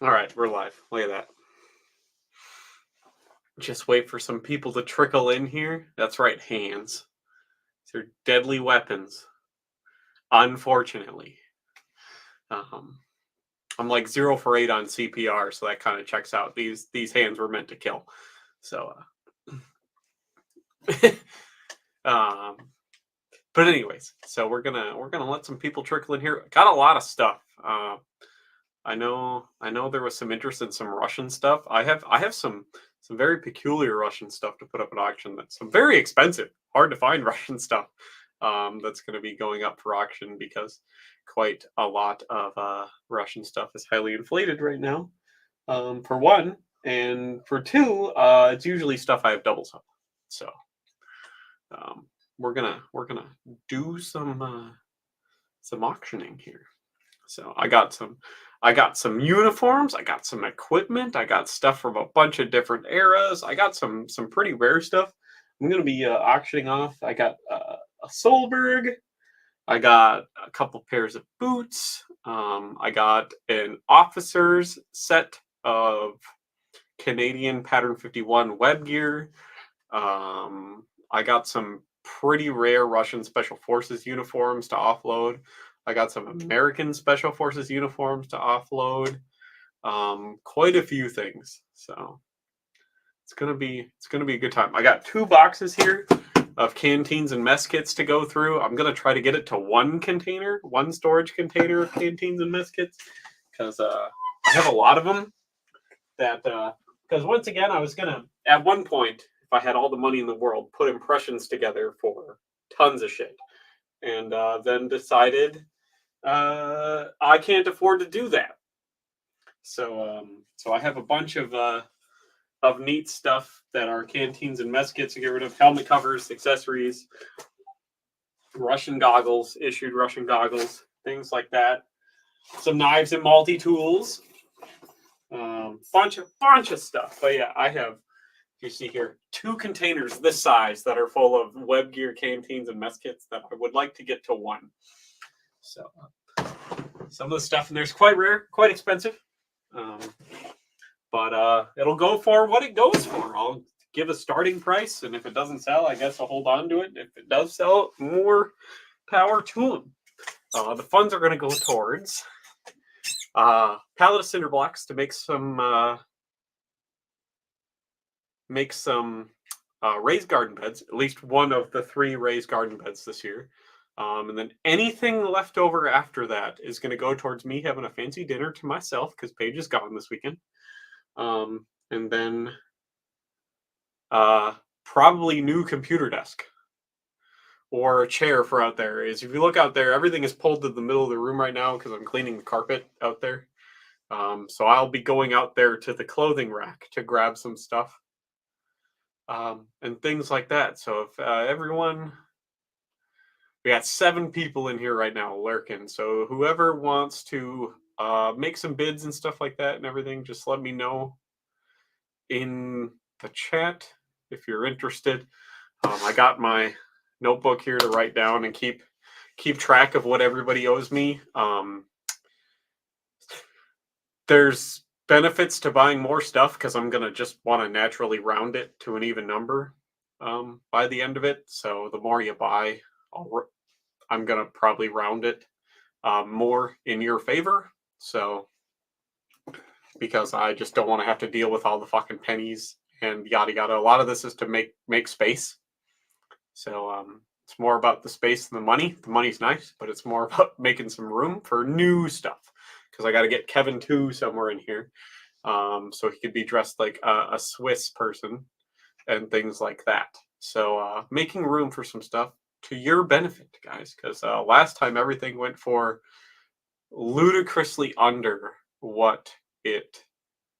All right, we're live. Look at that. Just wait for some people to trickle in here. That's right, hands. They're deadly weapons. Unfortunately, um, I'm like 0 for 8 on CPR, so that kind of checks out. These hands were meant to kill. So, um, but anyways, so we're gonna let some people trickle in here. Got a lot of stuff. I know there was some interest in some Russian stuff. I have some very peculiar Russian stuff to put up at auction. That's some very expensive, hard to find Russian stuff. That's going to be going up for auction because quite a lot of Russian stuff is highly inflated right now. For one, and for two, it's usually stuff I have doubles of. So um, we're gonna do some auctioning here. So I got some uniforms, I got some equipment, I got stuff from a bunch of different eras. I got some pretty rare stuff. I'm gonna be auctioning off. I got a Solberg. I got a couple pairs of boots. I got an officer's set of Canadian Pattern 51 web gear. I got some pretty rare Russian Special Forces uniforms to offload. I got some American Special Forces uniforms to offload. Quite a few things. So it's gonna be a good time. I got 2 boxes here of canteens and mess kits to go through. I'm gonna try to get it to one container, one storage container of canteens and mess kits, because I have a lot of them. That because once again, I was gonna at one point, if I had all the money in the world, put impressions together for tons of shit, and then decided I can't afford to do that. So I have a bunch of neat stuff that are canteens and mess kits to get rid of: helmet covers, accessories, Russian goggles, issued Russian goggles, things like that. Some knives and multi tools, bunch of stuff. But yeah, I have. You see here 2 containers this size that are full of web gear, canteens, and mess kits that I would like to get to one. So some of the stuff in there is quite rare, quite expensive. Um, but it'll go for what it goes for. I'll give a starting price, and if it doesn't sell, I guess I'll hold on to it. If it does sell, more power to them. The funds are going to go towards pallet of cinder blocks to make some raised garden beds. At least one of the 3 raised garden beds this year. And then anything left over after that is going to go towards me having a fancy dinner to myself because Paige is gone this weekend. And then probably new computer desk or a chair for out there. Is if you look out there, everything is pulled to the middle of the room right now because I'm cleaning the carpet out there. So I'll be going out there to the clothing rack to grab some stuff and things like that. So if everyone, we got 7 people in here right now lurking. So whoever wants to make some bids and stuff like that and everything, just let me know in the chat if you're interested. I got my notebook here to write down and keep track of what everybody owes me. There's benefits to buying more stuff because I'm gonna just want to naturally round it to an even number by the end of it. So the more you buy, I'm gonna probably round it more in your favor. So because I just don't want to have to deal with all the fucking pennies and yada yada. A lot of this is to make space. So it's more about the space than the money. The money's nice, but it's more about making some room for new stuff. Because I got to get Kevin 2 somewhere in here, so he could be dressed like a Swiss person and things like that. So making room for some stuff to your benefit, guys. Because last time everything went for ludicrously under what it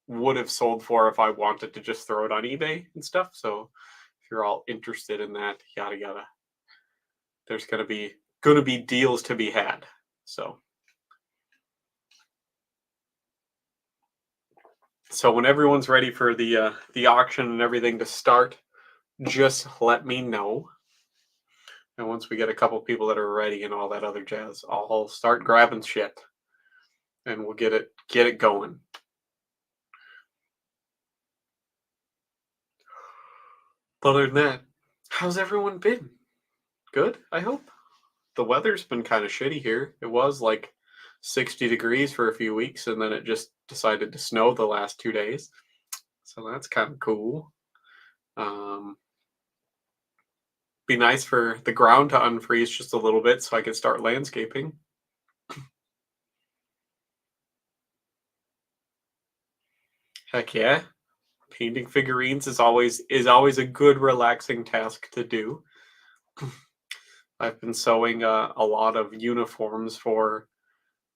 would have sold for if I wanted to just throw it on eBay and stuff. So if you're all interested in that, yada yada, there's gonna be deals to be had. So when everyone's ready for the auction and everything to start, just let me know. And once we get a couple people that are ready and all that other jazz, I'll start grabbing shit, and we'll get it going. Other than that, how's everyone been? Good, I hope. The weather's been kind of shitty here. It was like 60 degrees for a few weeks, and then it just decided to snow the last 2 days. So that's kind of cool. Um, be nice for the ground to unfreeze just a little bit so I could start landscaping. Heck yeah. Painting figurines is always a good relaxing task to do. I've been sewing a lot of uniforms for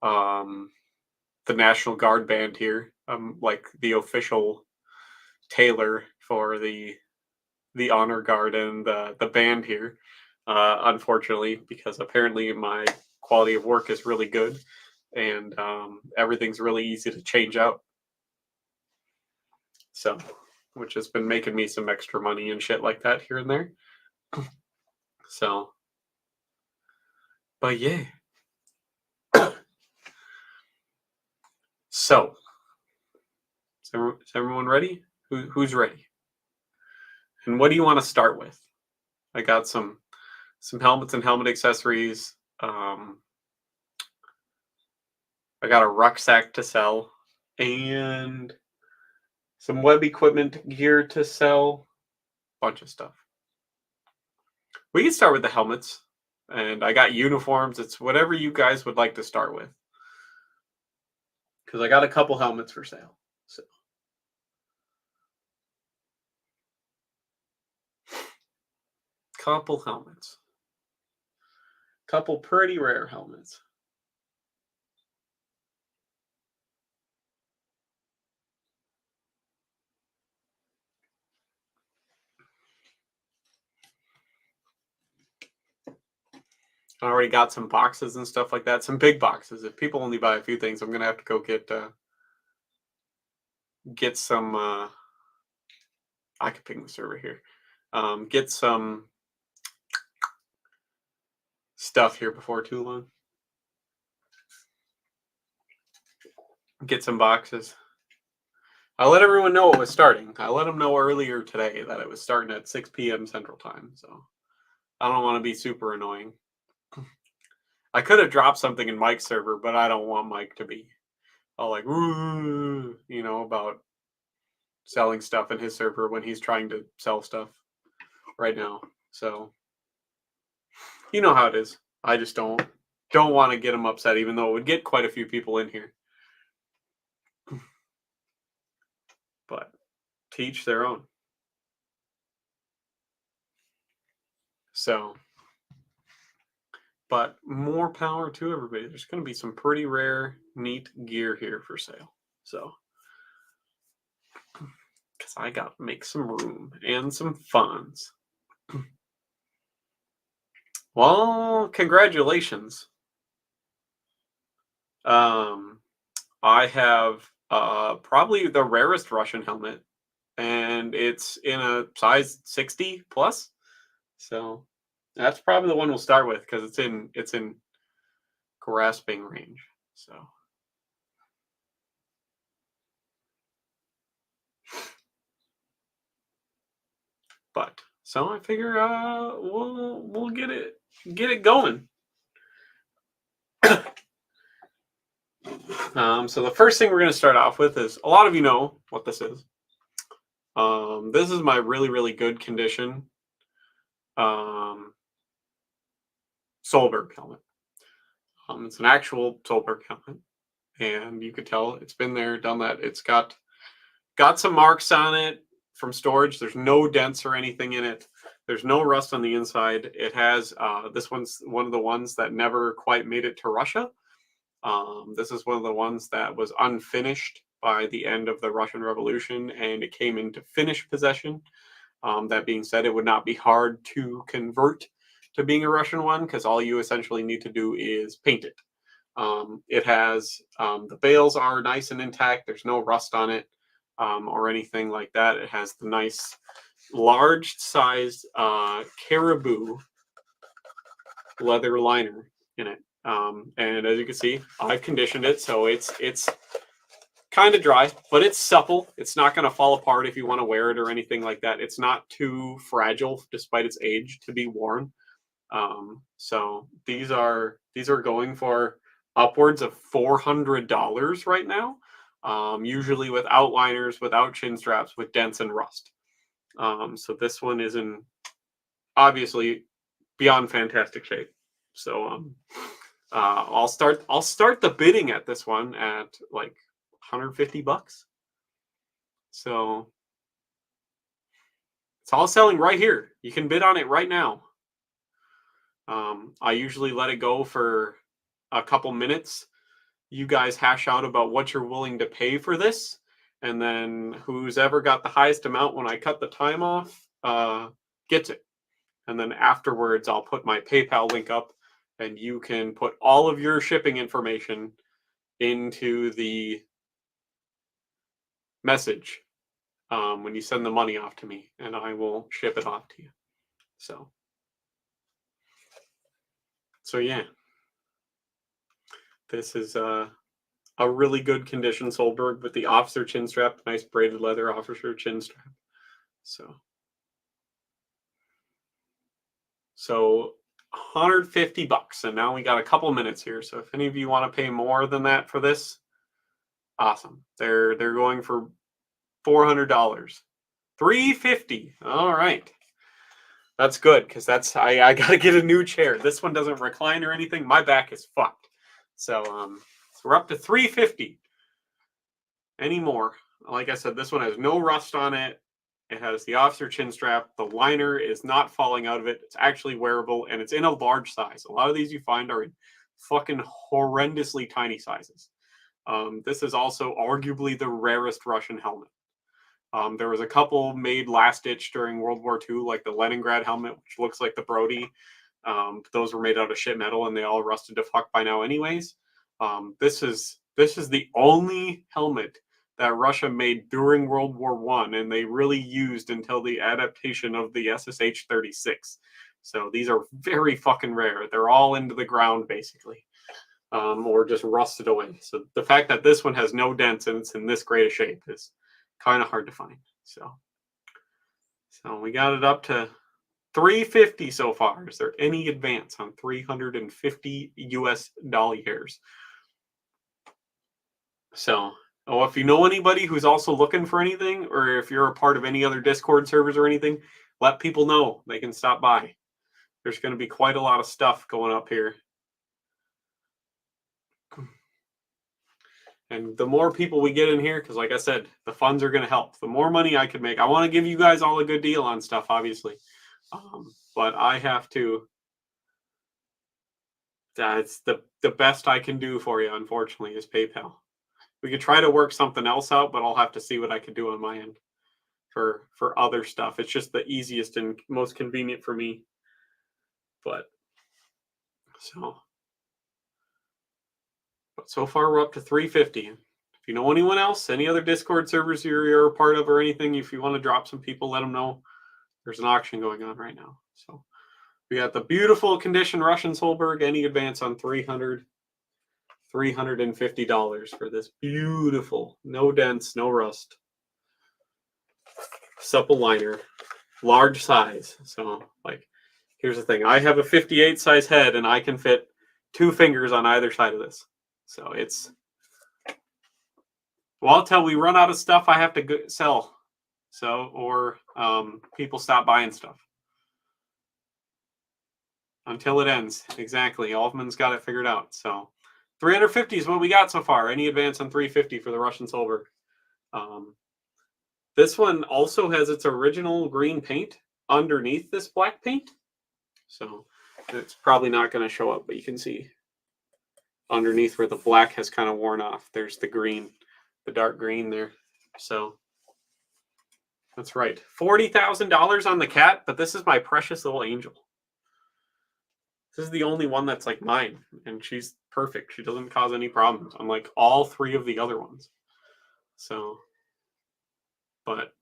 um, the National Guard band here. I'm like the official tailor for the honor guard and the band here. Unfortunately, because apparently my quality of work is really good, and everything's really easy to change out. So, which has been making me some extra money and shit like that here and there. So, but yeah. So, is everyone ready? Who's ready? And what do you want to start with? I got some helmets and helmet accessories. I got a rucksack to sell and some web equipment gear to sell. Bunch of stuff. We can start with the helmets, and I got uniforms. It's whatever you guys would like to start with, because I got a couple helmets for sale. So, couple helmets, couple pretty rare helmets. I already got some boxes and stuff like that. Some big boxes. If people only buy a few things, I'm gonna have to go get some. I could ping the server here. Get some stuff here before too long. Get some boxes. I let everyone know it was starting. I let them know earlier today that it was starting at 6 p.m. Central Time. So I don't want to be super annoying. I could have dropped something in Mike's server, but I don't want Mike to be all like, "Ooh," about selling stuff in his server when he's trying to sell stuff right now. So you know how it is. I just don't want to get him upset, even though it would get quite a few people in here. But to each their own. So, but more power to everybody. There's going to be some pretty rare, neat gear here for sale. So, because I got to make some room and some funds. Well, congratulations. I have probably the rarest Russian helmet, and it's in a size 60 plus. So that's probably the one we'll start with because it's in grasping range. So but so I figure we'll get it going. So the first thing we're going to start off with is, a lot of you know what this is. This is my really good condition Solberg helmet. It's an actual Solberg helmet, and you could tell it's been there, done that. It's got some marks on it from storage. There's no dents or anything in it. There's no rust on the inside. It has this one's one of the ones that never quite made it to Russia. This is one of the ones that was unfinished by the end of the Russian Revolution, and it came into Finnish possession. That being said, it would not be hard to convert to being a Russian one, because all you essentially need to do is paint it. It has the bales are nice and intact. There's no rust on it or anything like that. It has the nice large sized caribou leather liner in it. And as you can see, I've conditioned it, so it's kind of dry, but it's supple. It's not going to fall apart if you want to wear it or anything like that. It's not too fragile, despite its age, to be worn. So these are going for upwards of $400 right now. Usually with outliners, without chin straps, with dents and rust. So this one is in obviously beyond fantastic shape. So I'll start the bidding at this one at like $150. So it's all selling right here. You can bid on it right now. I usually let it go for a couple minutes. You guys hash out about what you're willing to pay for this, and then who's ever got the highest amount when I cut the time off gets it. And then afterwards, I'll put my PayPal link up, and you can put all of your shipping information into the message when you send the money off to me, and I will ship it off to you. So yeah, this is a really good condition Solberg with the officer chin strap, nice braided leather officer chin strap. So $150, and now we got a couple minutes here. So if any of you want to pay more than that for this, awesome. They're going for $400, $350. All right, that's good because I got to get a new chair. This one doesn't recline or anything. My back is fucked. So so we're up to $350. Any more? Like I said, this one has no rust on it. It has the officer chin strap. The liner is not falling out of it. It's actually wearable, and it's in a large size. A lot of these you find are in fucking horrendously tiny sizes. This is also arguably the rarest Russian helmet. There was a couple made last ditch during World War II, like the Leningrad helmet, which looks like the Brody. Those were made out of shit metal, and they all rusted to fuck by now anyways. This is the only helmet that Russia made during World War I, and they really used until the adaptation of the SSH-36. So these are very fucking rare. They're all into the ground, basically, or just rusted away. So the fact that this one has no dents and it's in this great a shape is kind of hard to find. So we got it up to $350 so far. Is there any advance on 350 US dolly hairs? So, if you know anybody who's also looking for anything, or if you're a part of any other Discord servers or anything, let people know. They can stop by. There's going to be quite a lot of stuff going up here. And the more people we get in here, because like I said, the funds are going to help. The more money I can make. I want to give you guys all a good deal on stuff, obviously. But I have to... That's the best I can do for you, unfortunately, is PayPal. We could try to work something else out, but I'll have to see what I could do on my end for other stuff. It's just the easiest and most convenient for me. But so far we're up to 350. If you know anyone else, any other Discord servers you're a part of or anything, if you want to drop some people, let them know. There's an auction going on right now. So we got the beautiful condition Russian Solberg. Any advance on $350 for this beautiful, no dents, no rust, supple liner, large size. So like, here's the thing. I have a 58 size head, and I can fit 2 fingers on either side of this. So it's... Well, until we run out of stuff, I have to sell. So, or people stop buying stuff. Until it ends. Exactly. Altman's got it figured out. So 350 is what we got so far. Any advance on 350 for the Russian Solberg. This one also has its original green paint underneath this black paint. So it's probably not going to show up, but you can see underneath where the black has kind of worn off. There's the green, the dark green there. So that's right. $40,000 on the cat, but this is my precious little angel. This is the only one that's like mine, and she's perfect. She doesn't cause any problems, unlike all 3 of the other ones. So, but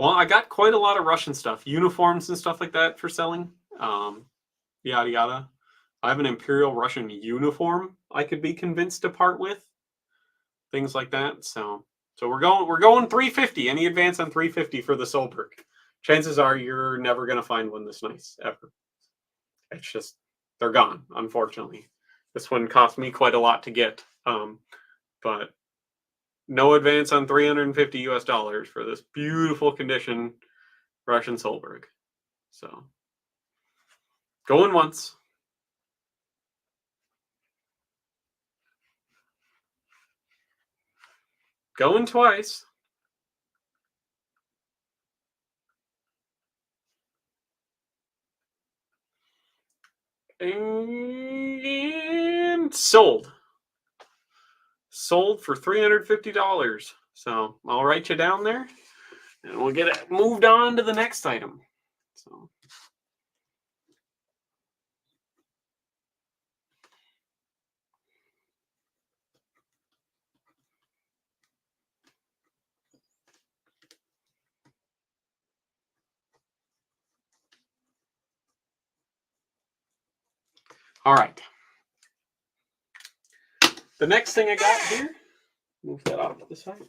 Well, I got quite a lot of Russian stuff, uniforms and stuff like that for selling. Yada yada. I have an Imperial Russian uniform I could be convinced to part with. Things like that. So we're going 350. Any advance on 350 for the Solberg? Chances are you're never gonna find one this nice ever. It's just they're gone, unfortunately. This one cost me quite a lot to get. But no advance on 350 US dollars for this beautiful condition Russian Solberg. So going once. Going twice. And sold. Sold for $350. So I'll write you down there and we'll get it moved on to the next item. So all right. The next thing I got here, move that off to the side.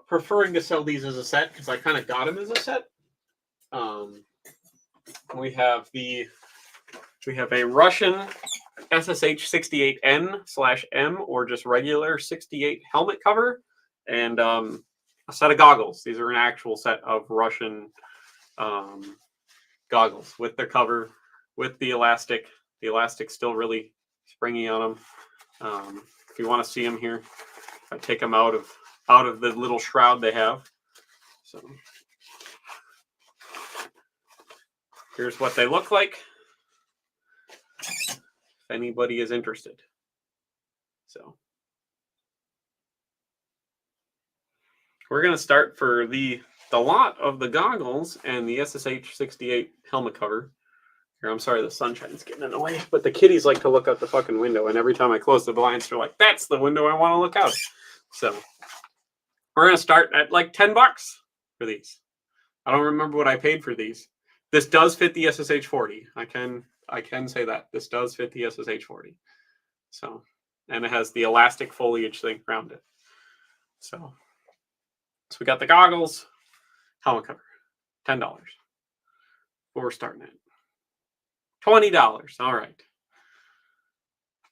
Preferring to sell these as a set because I kind of got them as a set. We have a Russian SSH 68N/M or just regular 68 helmet cover, and a set of goggles. These are an actual set of Russian goggles with their cover, with the elastic. The elastic's still really springy on them. If you want to see them here, I take them out of the little shroud they have. So here's what they look like. If anybody is interested. So we're going to start for the lot of the goggles and the SSH 68 helmet cover. Here, I'm sorry, the sunshine's getting in the way, but the kitties like to look out the fucking window, and every time I close the blinds, they're like, that's the window I want to look out. So we're going to start at like $10 for these. I don't remember what I paid for these. This does fit the SSH 40. I can say that. This does fit the SSH 40. So, and it has the elastic foliage thing around it. So we got the goggles, helmet cover, $10. What we're starting at. $20. All right.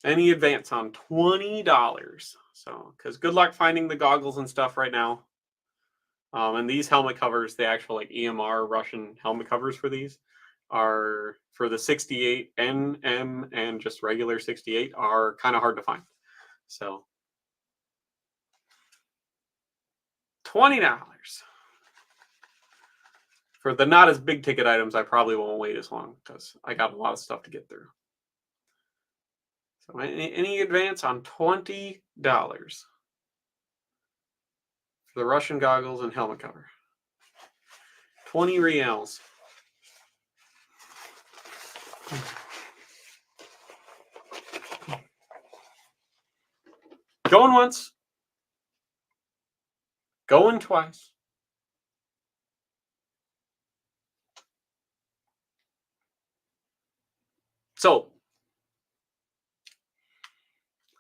Any advance on $20? So, because good luck finding the goggles and stuff right now. And these helmet covers, the actual like EMR Russian helmet covers for these are for the 68 NM and just regular 68 are kind of hard to find. So $20 for the not as big ticket items. I probably won't wait as long because I got a lot of stuff to get through. So any advance on $20 for the Russian goggles and helmet cover? 20 reals. Going once. Going twice. So,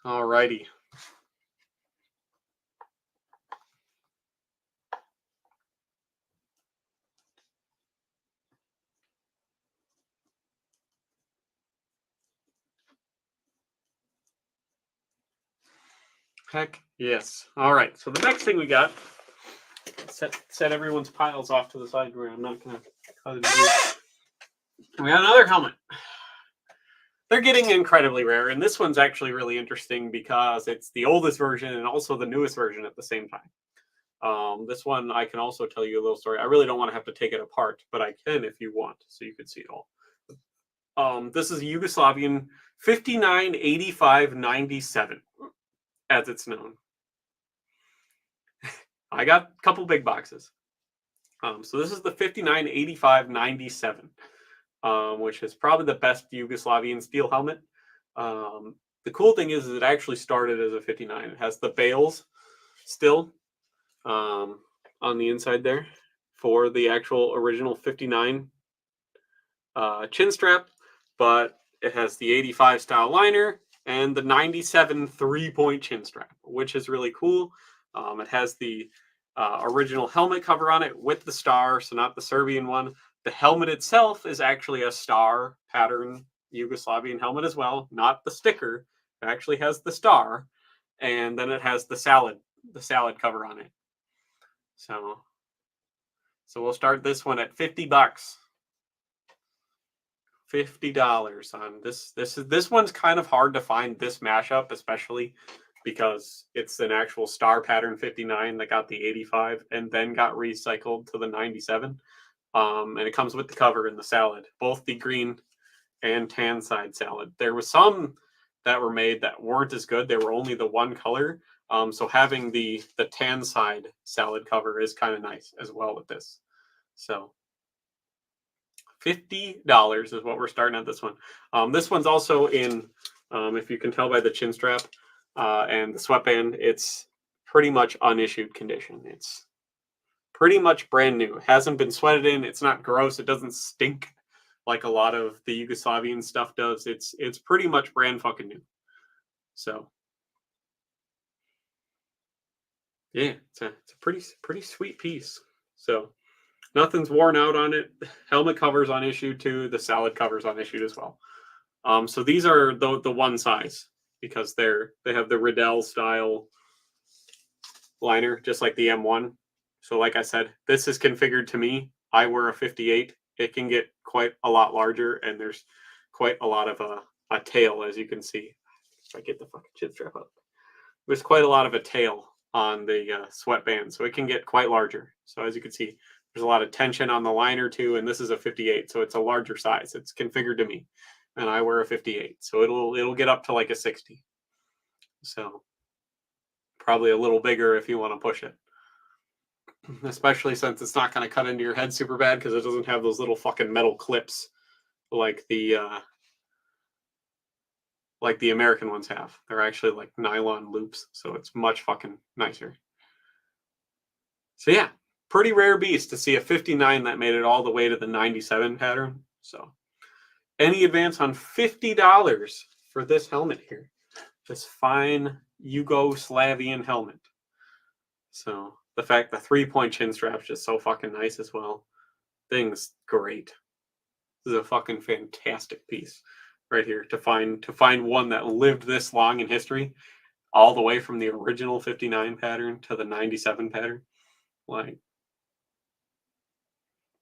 all righty. Heck yes. All right. So the next thing we got, set everyone's piles off to the side where I'm not going to cut it. We got another helmet. They're getting incredibly rare, and this one's actually really interesting because it's the oldest version and also the newest version at the same time. This one, I can also tell you a little story. I really don't want to have to take it apart, but I can if you want, so you can see it all. This is a Yugoslavian 598597, as it's known. I got a couple big boxes. So this is the 598597. Which is probably the best Yugoslavian steel helmet. The cool thing is it actually started as a 59. It has the bales still on the inside there for the actual original 59 chin strap, but it has the 85 style liner and the 97 3-point chin strap, which is really cool. It has the original helmet cover on it with the star, so not the Serbian one. The helmet itself is actually a star pattern Yugoslavian helmet as well, not the sticker. It actually has the star, and then it has the salad cover on it. So we'll start this one at $50. $50 on this. This one's kind of hard to find, this mashup, especially because it's an actual star pattern 59 that got the 85 and then got recycled to the 97. And it comes with the cover and the salad, both the green and tan side salad. There was some that were made that weren't as good. They were only the one color. So having the tan side salad cover is kind of nice as well with this. So $50 is what we're starting at this one. This one's also in, if you can tell by the chin strap and the sweatband, it's pretty much unissued condition. It's pretty much brand new. It hasn't been sweated in. It's not gross. It doesn't stink like a lot of the Yugoslavian stuff does. It's pretty much brand fucking new. So yeah, it's a pretty sweet piece. So nothing's worn out on it. Helmet covers on issue too. The salad covers on issued as well. So these are the one size because they have the Riddell style liner, just like the M1. So like I said, this is configured to me. I wear a 58. It can get quite a lot larger, and there's quite a lot of a tail, as you can see. If I get the fucking chin strap up, there's quite a lot of a tail on the sweatband, so it can get quite larger. So as you can see, there's a lot of tension on the liner too, and this is a 58, so it's a larger size. It's configured to me, and I wear a 58, so it'll get up to like a 60. So probably a little bigger if you want to push it, especially since it's not going to cut into your head super bad because it doesn't have those little fucking metal clips like the American ones have. They're actually like nylon loops, so it's much fucking nicer. So yeah, pretty rare beast to see a 59 that made it all the way to the 97 pattern. So any advance on $50 for this helmet here, this fine Yugoslavian helmet. So the fact the 3-point chin strap's just so fucking nice as well. Thing's great. This is a fucking fantastic piece right here to find one that lived this long in history, all the way from the original 59 pattern to the 97 pattern. Like,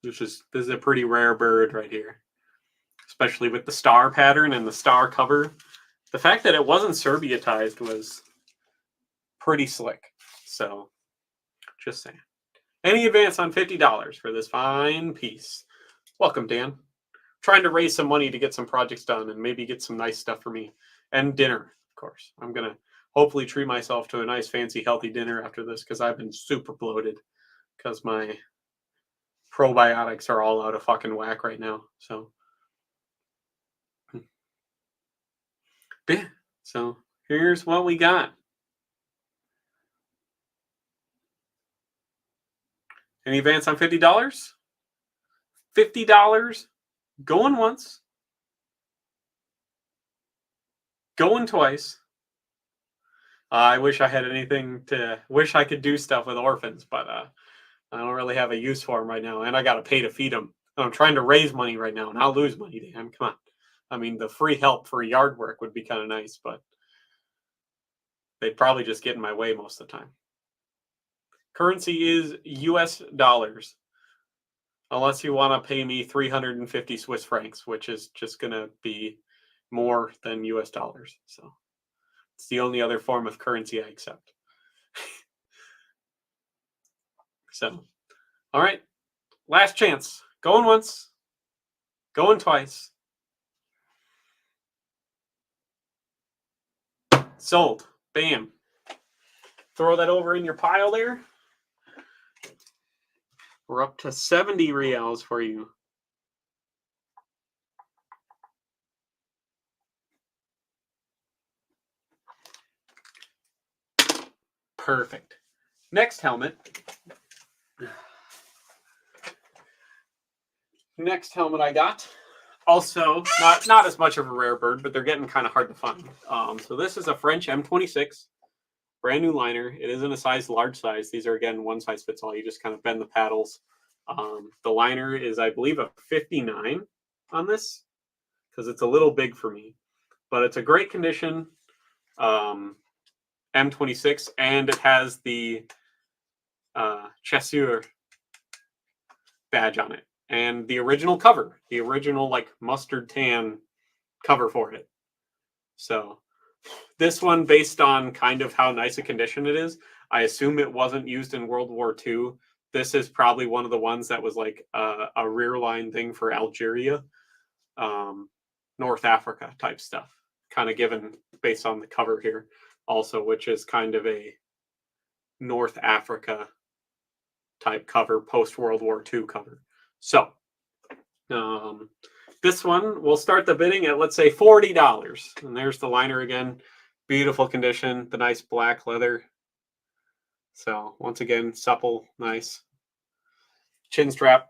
this is a pretty rare bird right here, especially with the star pattern and the star cover. The fact that it wasn't Serbiatized was pretty slick. So, just saying. Any advance on $50 for this fine piece? Welcome, Dan. Trying to raise some money to get some projects done and maybe get some nice stuff for me. And dinner, of course. I'm going to hopefully treat myself to a nice, fancy, healthy dinner after this because I've been super bloated because my probiotics are all out of fucking whack right now. So, yeah. So, here's what we got. Any advance on $50? $50 going once, going twice. I wish I had wish I could do stuff with orphans, but I don't really have a use for them right now, and I got to pay to feed them. And I'm trying to raise money right now, and I'll lose money, Dan. Come on. I mean, the free help for yard work would be kind of nice, but they'd probably just get in my way most of the time. Currency is US dollars. Unless you want to pay me 350 Swiss francs, which is just going to be more than US dollars. So it's the only other form of currency I accept. So, all right. Last chance. Going once. Going twice. Sold. Bam. Throw that over in your pile there. We're up to 70 reals for you. Perfect. Next helmet. Next helmet I got. Also, not as much of a rare bird, but they're getting kind of hard to find. So this is a French M26, brand new liner. It is in a large size. These are, again, one size fits all. You just kind of bend the paddles. The liner is, I believe, a 59 on this, because it's a little big for me. But it's a great condition M26, and it has the Chasseur badge on it. And the original cover, the original like mustard tan cover for it. So this one, based on kind of how nice a condition it is, I assume it wasn't used in World War II. This is probably one of the ones that was like a rear line thing for Algeria, North Africa type stuff, kind of given based on the cover here also, which is kind of a North Africa type cover, post World War II cover. So this one, we'll start the bidding at, let's say, $40. And there's the liner again. Beautiful condition, the nice black leather. So once again, supple, nice. Chin strap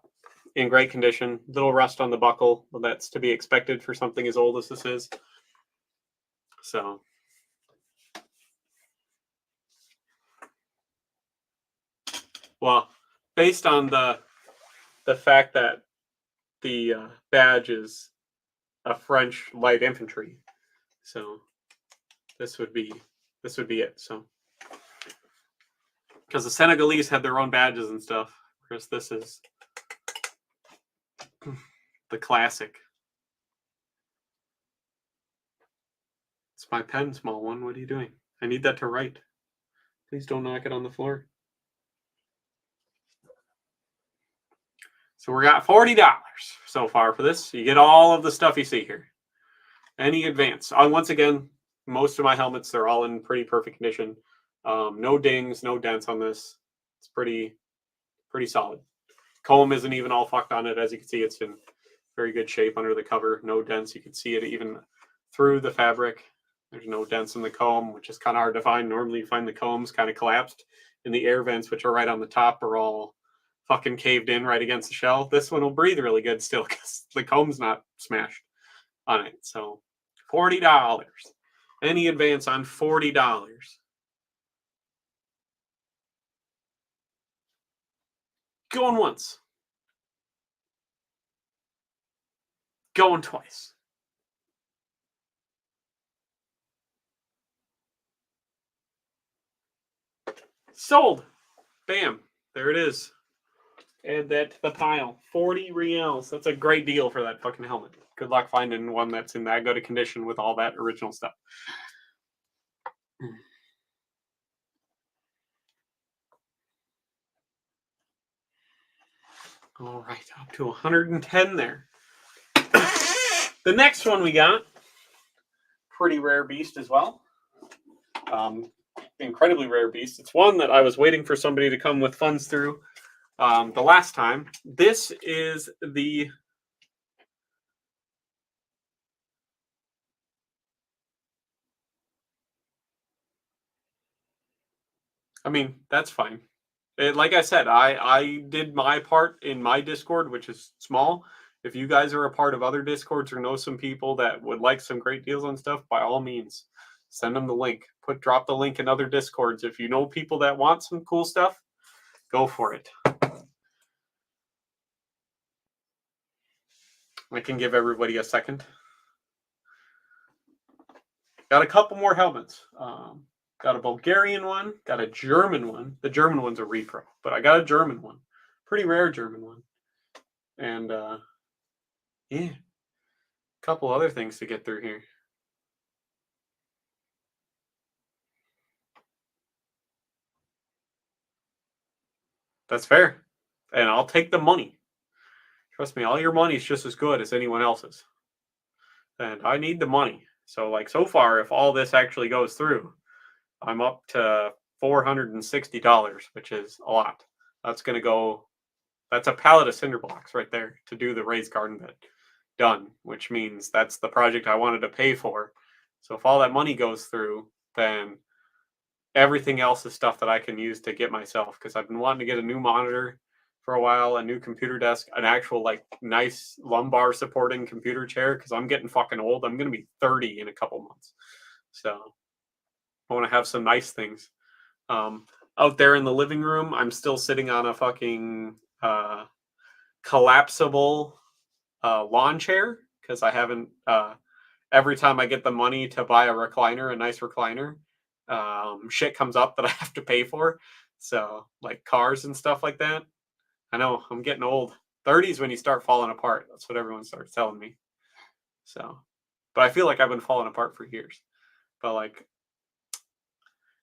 in great condition. Little rust on the buckle, but that's to be expected for something as old as this is. So well, based on the fact that the badge is a French light infantry, so this would be it. So because the Senegalese had their own badges and stuff, whereas this is the classic. It's my pen, small one. What are you doing? I need that to write. Please don't knock it on the floor. So we got $40 so far for this. You get all of the stuff you see here. Any advance. Once again, most of my helmets, they're all in pretty perfect condition. No dings, no dents on this. It's pretty solid. Comb isn't even all fucked on it. As you can see, it's in very good shape under the cover. No dents. You can see it even through the fabric. There's no dents in the comb, which is kind of hard to find. Normally you find the combs kind of collapsed, and the air vents, which are right on the top, are all fucking caved in right against the shell. This one will breathe really good still because the comb's not smashed on it. So $40. Any advance on $40? Going once. Going twice. Sold. Bam. There it is. Add that to the pile. 40 reals. That's a great deal for that fucking helmet. Good luck finding one that's in that good a condition with all that original stuff. All right, up to 110 there. The next one we got, pretty rare beast as well. Incredibly rare beast. It's one that I was waiting for somebody to come with funds through the last time. This is the that's fine. Like I said, I did my part in my Discord, which is small. If you guys are a part of other Discords or know some people that would like some great deals on stuff, by all means, send them the link. Drop the link in other Discords. If you know people that want some cool stuff, go for it. I can give everybody a second. Got a couple more helmets. Got a Bulgarian one, got a German one. The German one's a repro, but I got a German one. Pretty rare German one. And yeah, a couple other things to get through here. That's fair. And I'll take the money. Trust me, all your money is just as good as anyone else's. And I need the money. So like so far, if all this actually goes through, I'm up to $460, which is a lot. That's going to go, that's a pallet of cinder blocks right there to do the raised garden bed done, which means that's the project I wanted to pay for. So if all that money goes through, then everything else is stuff that I can use to get myself, because I've been wanting to get a new monitor for a while, a new computer desk, an actual like nice lumbar supporting computer chair, because I'm getting fucking old. I'm gonna be 30 in a couple months, so I want to have some nice things. Um, Out there in the living room, I'm still sitting on a fucking collapsible lawn chair, because I haven't. Every time I get the money to buy a recliner, a nice recliner, shit comes up that I have to pay for. So, like cars and stuff like that. I know I'm getting old. 30s when you start falling apart. That's what everyone starts telling me. So, but I feel like I've been falling apart for years. But like,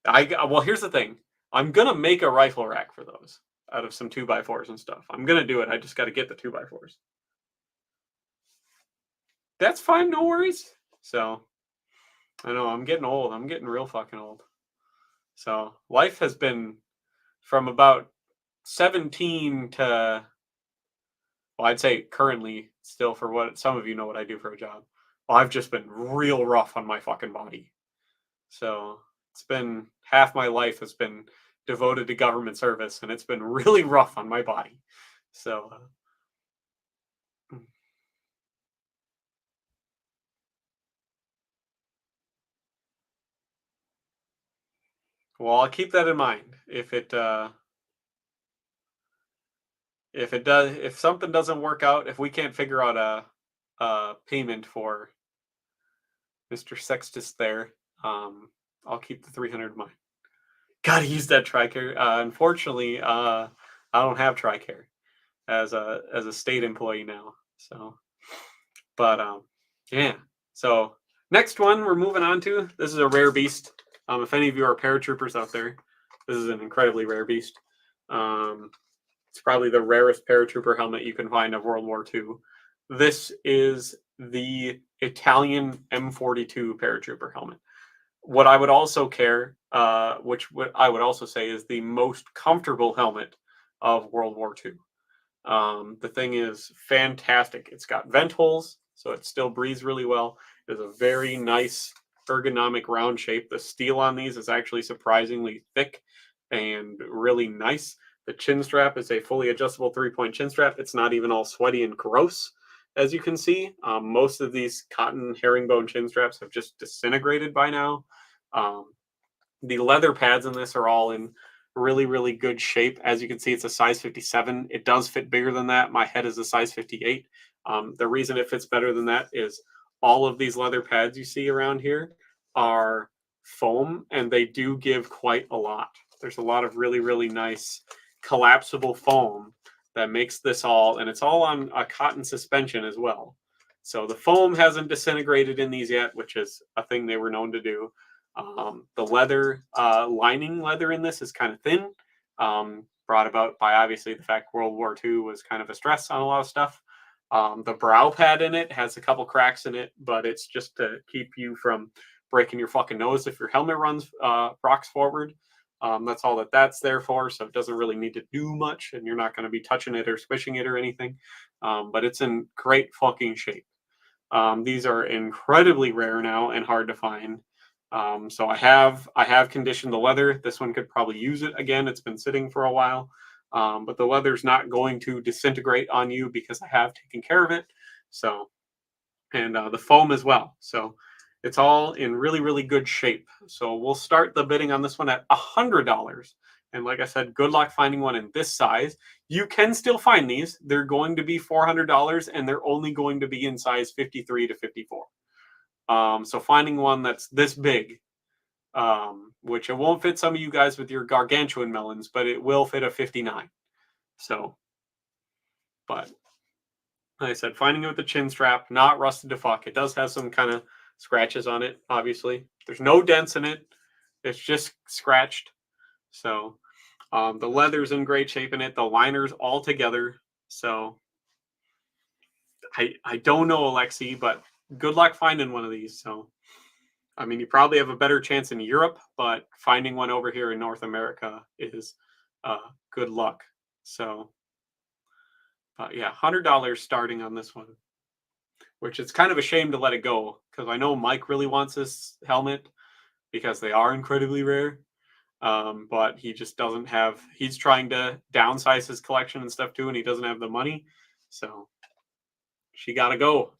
well, here's the thing. I'm gonna make a rifle rack for those out of some 2x4s and stuff. I'm gonna do it. I just got to get the 2x4s. That's fine. No worries. So, I know I'm getting old. I'm getting real fucking old. So life has been from about 17 to, well, I'd say currently still, for what some of you know what I do for a job. Well, I've just been real rough on my fucking body. So it's been half my life has been devoted to government service, and it's been really rough on my body. So, mm, well, I'll keep that in mind. If it does, if something doesn't work out, if we can't figure out a payment for Mr. Sextus there, I'll keep the 300 in mind. Gotta use that TRICARE. Unfortunately, I don't have TRICARE as a state employee now. So, but yeah. So next one we're moving on to. This is a rare beast. If any of you are paratroopers out there, this is an incredibly rare beast. Um, it's probably the rarest paratrooper helmet you can find of World War II. This is the Italian M42 paratrooper helmet. What I would also I would also say is the most comfortable helmet of World War II. The thing is fantastic. It's got vent holes, so it still breathes really well. It's a very nice ergonomic round shape. The steel on these is actually surprisingly thick and really nice. The chin strap is a fully adjustable 3-point chin strap. It's not even all sweaty and gross, as you can see. Most of these cotton herringbone chin straps have just disintegrated by now. Um, the leather pads in this are all in really, really good shape. As you can see, it's a size 57. It does fit bigger than that. My head is a size 58. The reason it fits better than that is all of these leather pads you see around here are foam, and they do give quite a lot. There's a lot of really, really nice collapsible foam that makes this all, and it's all on a cotton suspension as well. So the foam hasn't disintegrated in these yet, which is a thing they were known to do. The leather, lining leather in this is kind of thin, brought about by obviously the fact World War II was kind of a stress on a lot of stuff. The brow pad in it has a couple cracks in it, but it's just to keep you from breaking your fucking nose if your helmet rocks forward. That's all that's there for, so it doesn't really need to do much, and you're not going to be touching it or squishing it or anything. But it's in great fucking shape. These are incredibly rare now and hard to find. So I have conditioned the leather. This one could probably use it again. It's been sitting for a while, but the leather's not going to disintegrate on you because I have taken care of it. So, and the foam as well. So it's all in really, really good shape. So we'll start the bidding on this one at $100. And like I said, good luck finding one in this size. You can still find these. They're going to be $400, and they're only going to be in size 53 to 54. So finding one that's this big, which it won't fit some of you guys with your gargantuan melons, but it will fit a 59. So, but like I said, finding it with the chin strap, not rusted to fuck. It does have some kind of scratches on it, obviously. There's no dents in it. It's just scratched. So, the leather's in great shape in it. The liner's all together. So, I don't know, Alexi, but good luck finding one of these. So, I mean, you probably have a better chance in Europe, but finding one over here in North America is good luck. So, yeah, $100 starting on this one, which it's kind of a shame to let it go because I know Mike really wants this helmet because they are incredibly rare. But he just doesn't have. He's trying to downsize his collection and stuff too, and he doesn't have the money. So she got to go.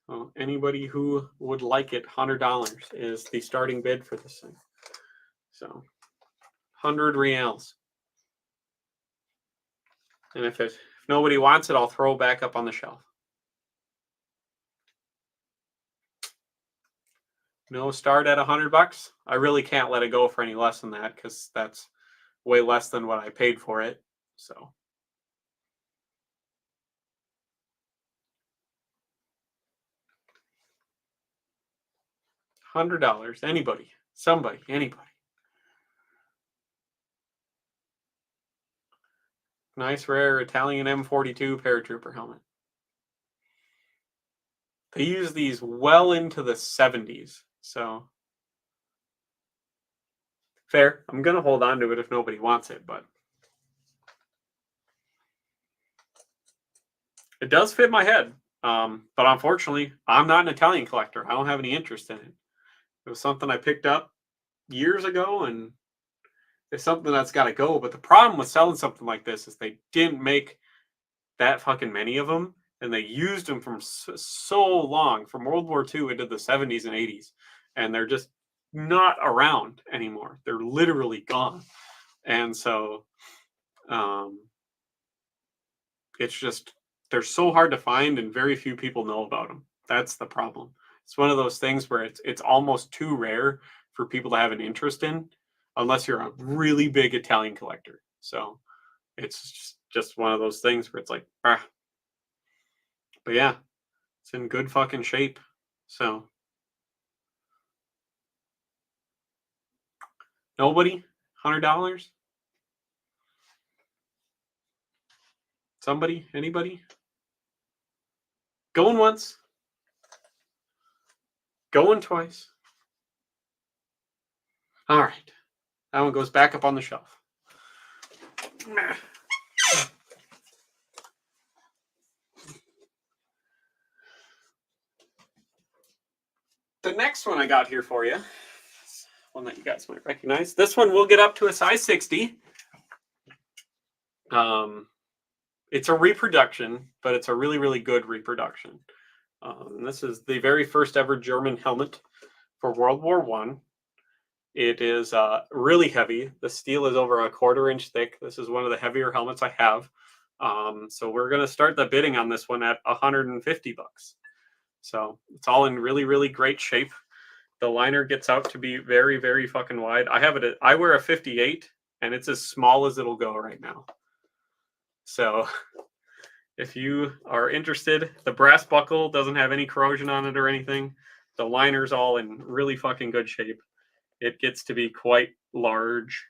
Well, anybody who would like it, $100 is the starting bid for this thing. So 100 reals. And if nobody wants it, I'll throw it back up on the shelf. No, start at $100. I really can't let it go for any less than that because that's way less than what I paid for it. So $100. Anybody, somebody, anybody. Nice rare Italian M42 paratrooper helmet. They use these well into the 70s. So fair. I'm going to hold on to it if nobody wants it, but it does fit my head. But unfortunately, I'm not an Italian collector. I don't have any interest in it. It was something I picked up years ago, and it's something that's got to go. But the problem with selling something like this is they didn't make that fucking many of them, and they used them from so long, from World War II into the 70s and 80s, and they're just not around anymore. They're literally gone. And so it's just, they're so hard to find, and very few people know about them. That's the problem. It's one of those things where it's almost too rare for people to have an interest in, unless you're a really big Italian collector. So it's just one of those things where it's like, ah. But yeah, it's in good fucking shape. So nobody, $100. Somebody, anybody? Going once, going twice. All right, that one goes back up on the shelf. The next one I got here for you, one that you guys might recognize. This one will get up to a size 60. It's a reproduction, but it's a really, really good reproduction. This is the very first ever German helmet for World War One. It is really heavy. The steel is over a 1/4 inch thick. This is one of the heavier helmets I have. So we're going to start the bidding on this one at $150. So it's all in really, really great shape. The liner gets out to be very, very fucking wide. I wear a 58, and it's as small as it'll go right now. So if you are interested, the brass buckle doesn't have any corrosion on it or anything. The liner's all in really fucking good shape. It gets to be quite large.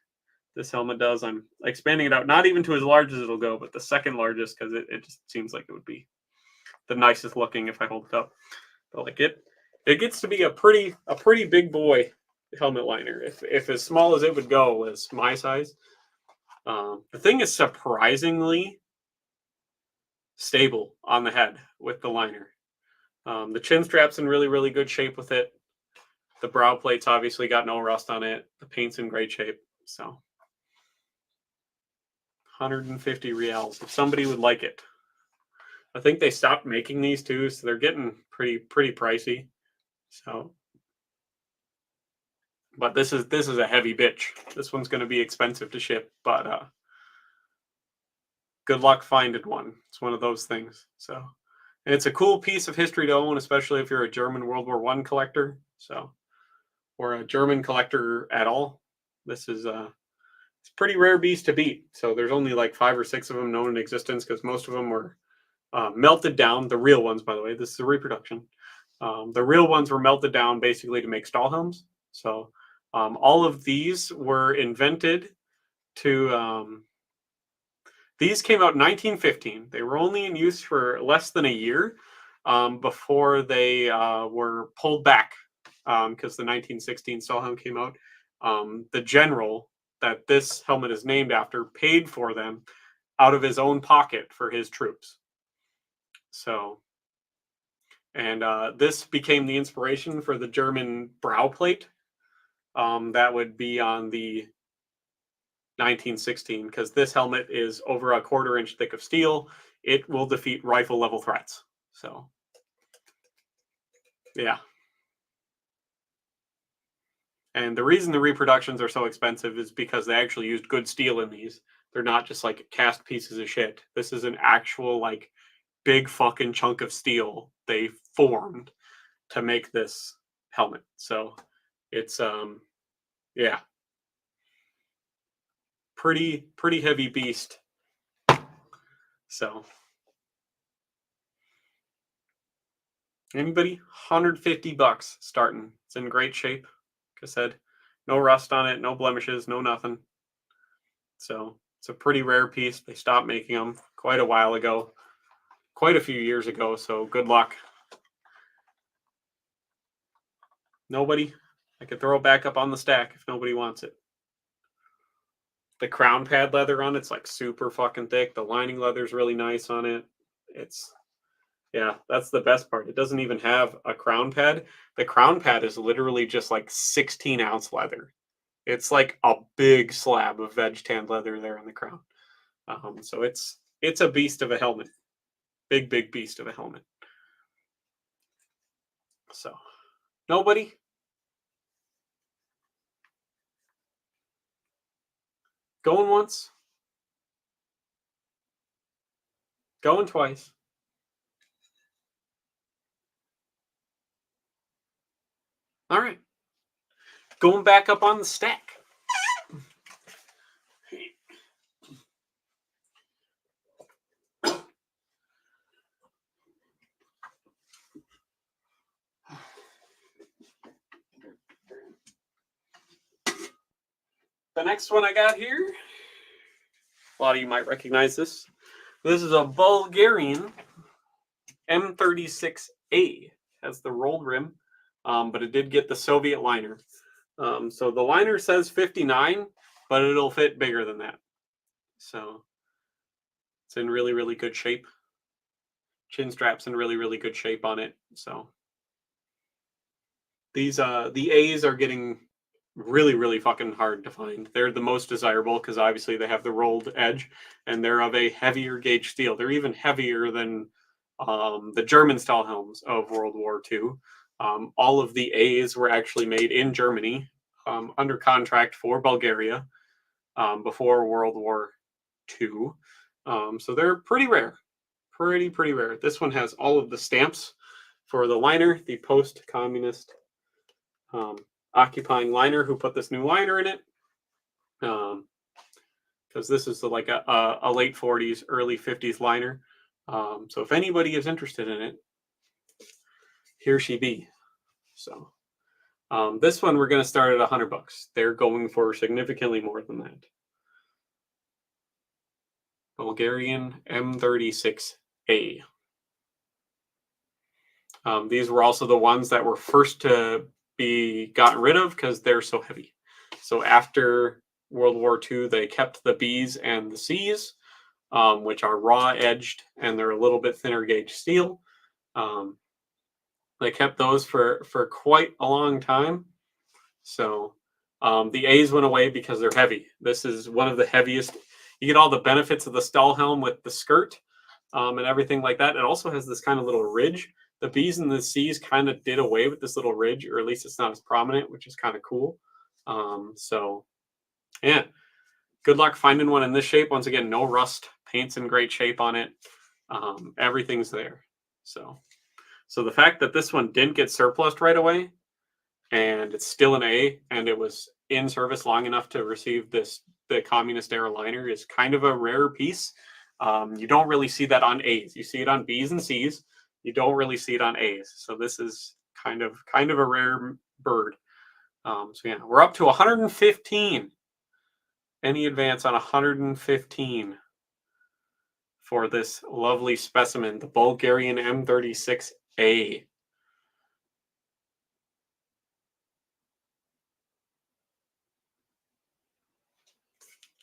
This helmet does. I'm expanding it out, not even to as large as it'll go, but the second largest, because it just seems like it would be the nicest looking if I hold it up. But like it gets to be a pretty big boy helmet liner. If as small as it would go was my size. The thing is surprisingly stable on the head with the liner. The chin strap's in really, really good shape with it. The brow plate's obviously got no rust on it. The paint's in great shape. So 150 reals if somebody would like it. I think they stopped making these too, so they're getting pretty pricey. So, but this is a heavy bitch. This one's going to be expensive to ship, but good luck finding one. It's one of those things. So, and it's a cool piece of history to own, especially if you're a German World War I collector. So, or a German collector at all. This is it's a pretty rare beast to beat. So there's only like 5 or 6 of them known in existence because most of them were melted down. The real ones, by the way, this is a reproduction. The real ones were melted down basically to make Stahlhelms. So all of these were invented to. These came out in 1915. They were only in use for less than a year before they were pulled back because the 1916 Stahlhelm came out. The general that this helmet is named after paid for them out of his own pocket for his troops. So, and this became the inspiration for the German brow plate. that would be on the 1916, because this helmet is over a 1/4 inch thick of steel. It will defeat rifle level threats. So, yeah. And the reason the reproductions are so expensive is because they actually used good steel in these. They're not just like cast pieces of shit. This is an actual like big fucking chunk of steel they formed to make this helmet. So it's yeah, pretty heavy beast. So anybody, $150 starting. It's in great shape. Like I said, no rust on it, no blemishes, no nothing. So it's a pretty rare piece. They stopped making them quite a while ago, quite a few years ago. So good luck. Nobody? I could throw it back up on the stack if nobody wants it. The crown pad leather on it's like super fucking thick. The lining leather's really nice on it. It's, yeah, that's the best part. It doesn't even have a crown pad. The crown pad is literally just like 16-ounce leather. It's like a big slab of veg tanned leather there in the crown. So it's a beast of a helmet. Big beast of a helmet. So nobody? Going once? Going twice? All right. Going back up on the stack. The next one I got here, a lot of you might recognize this. This is a Bulgarian M36A. Has the rolled rim, but it did get the Soviet liner. So the liner says 59, but it'll fit bigger than that. So it's in really good shape. Chin strap's in really good shape on it. So these the A's are getting really fucking hard to find. They're the most desirable because obviously they have the rolled edge and they're of a heavier gauge steel. They're even heavier than the German style helms of World War II. All of the A's were actually made in Germany under contract for Bulgaria before World War II. So they're pretty rare. Pretty rare. This one has all of the stamps for the liner, the post-communist occupying liner who put this new liner in it. Because this is like a late 40s, early 50s liner. So if anybody is interested in it, here she be. So this one we're going to start at $100. They're going for significantly more than that. Bulgarian M36A. These were also the ones that were first to be gotten rid of because they're so heavy. So after World War II, they kept the B's and the C's, which are raw edged and they're a little bit thinner gauge steel. They kept those for quite a long time. So the A's went away because they're heavy. This is one of the heaviest. You get all the benefits of the Stahlhelm with the skirt and everything like that. It also has this kind of little ridge. The B's and the C's kind of did away with this little ridge, or at least it's not as prominent, which is kind of cool. So, yeah, good luck finding one in this shape. Once again, no rust, paint's in great shape on it. Everything's there. So the fact that this one didn't get surplused right away, and it's still an A, and it was in service long enough to receive the communist era liner is kind of a rare piece. You don't really see that on A's. You see it on B's and C's. You don't really see it on A's. So this is kind of a rare bird. So yeah, we're up to 115. Any advance on 115 for this lovely specimen, the Bulgarian M36A.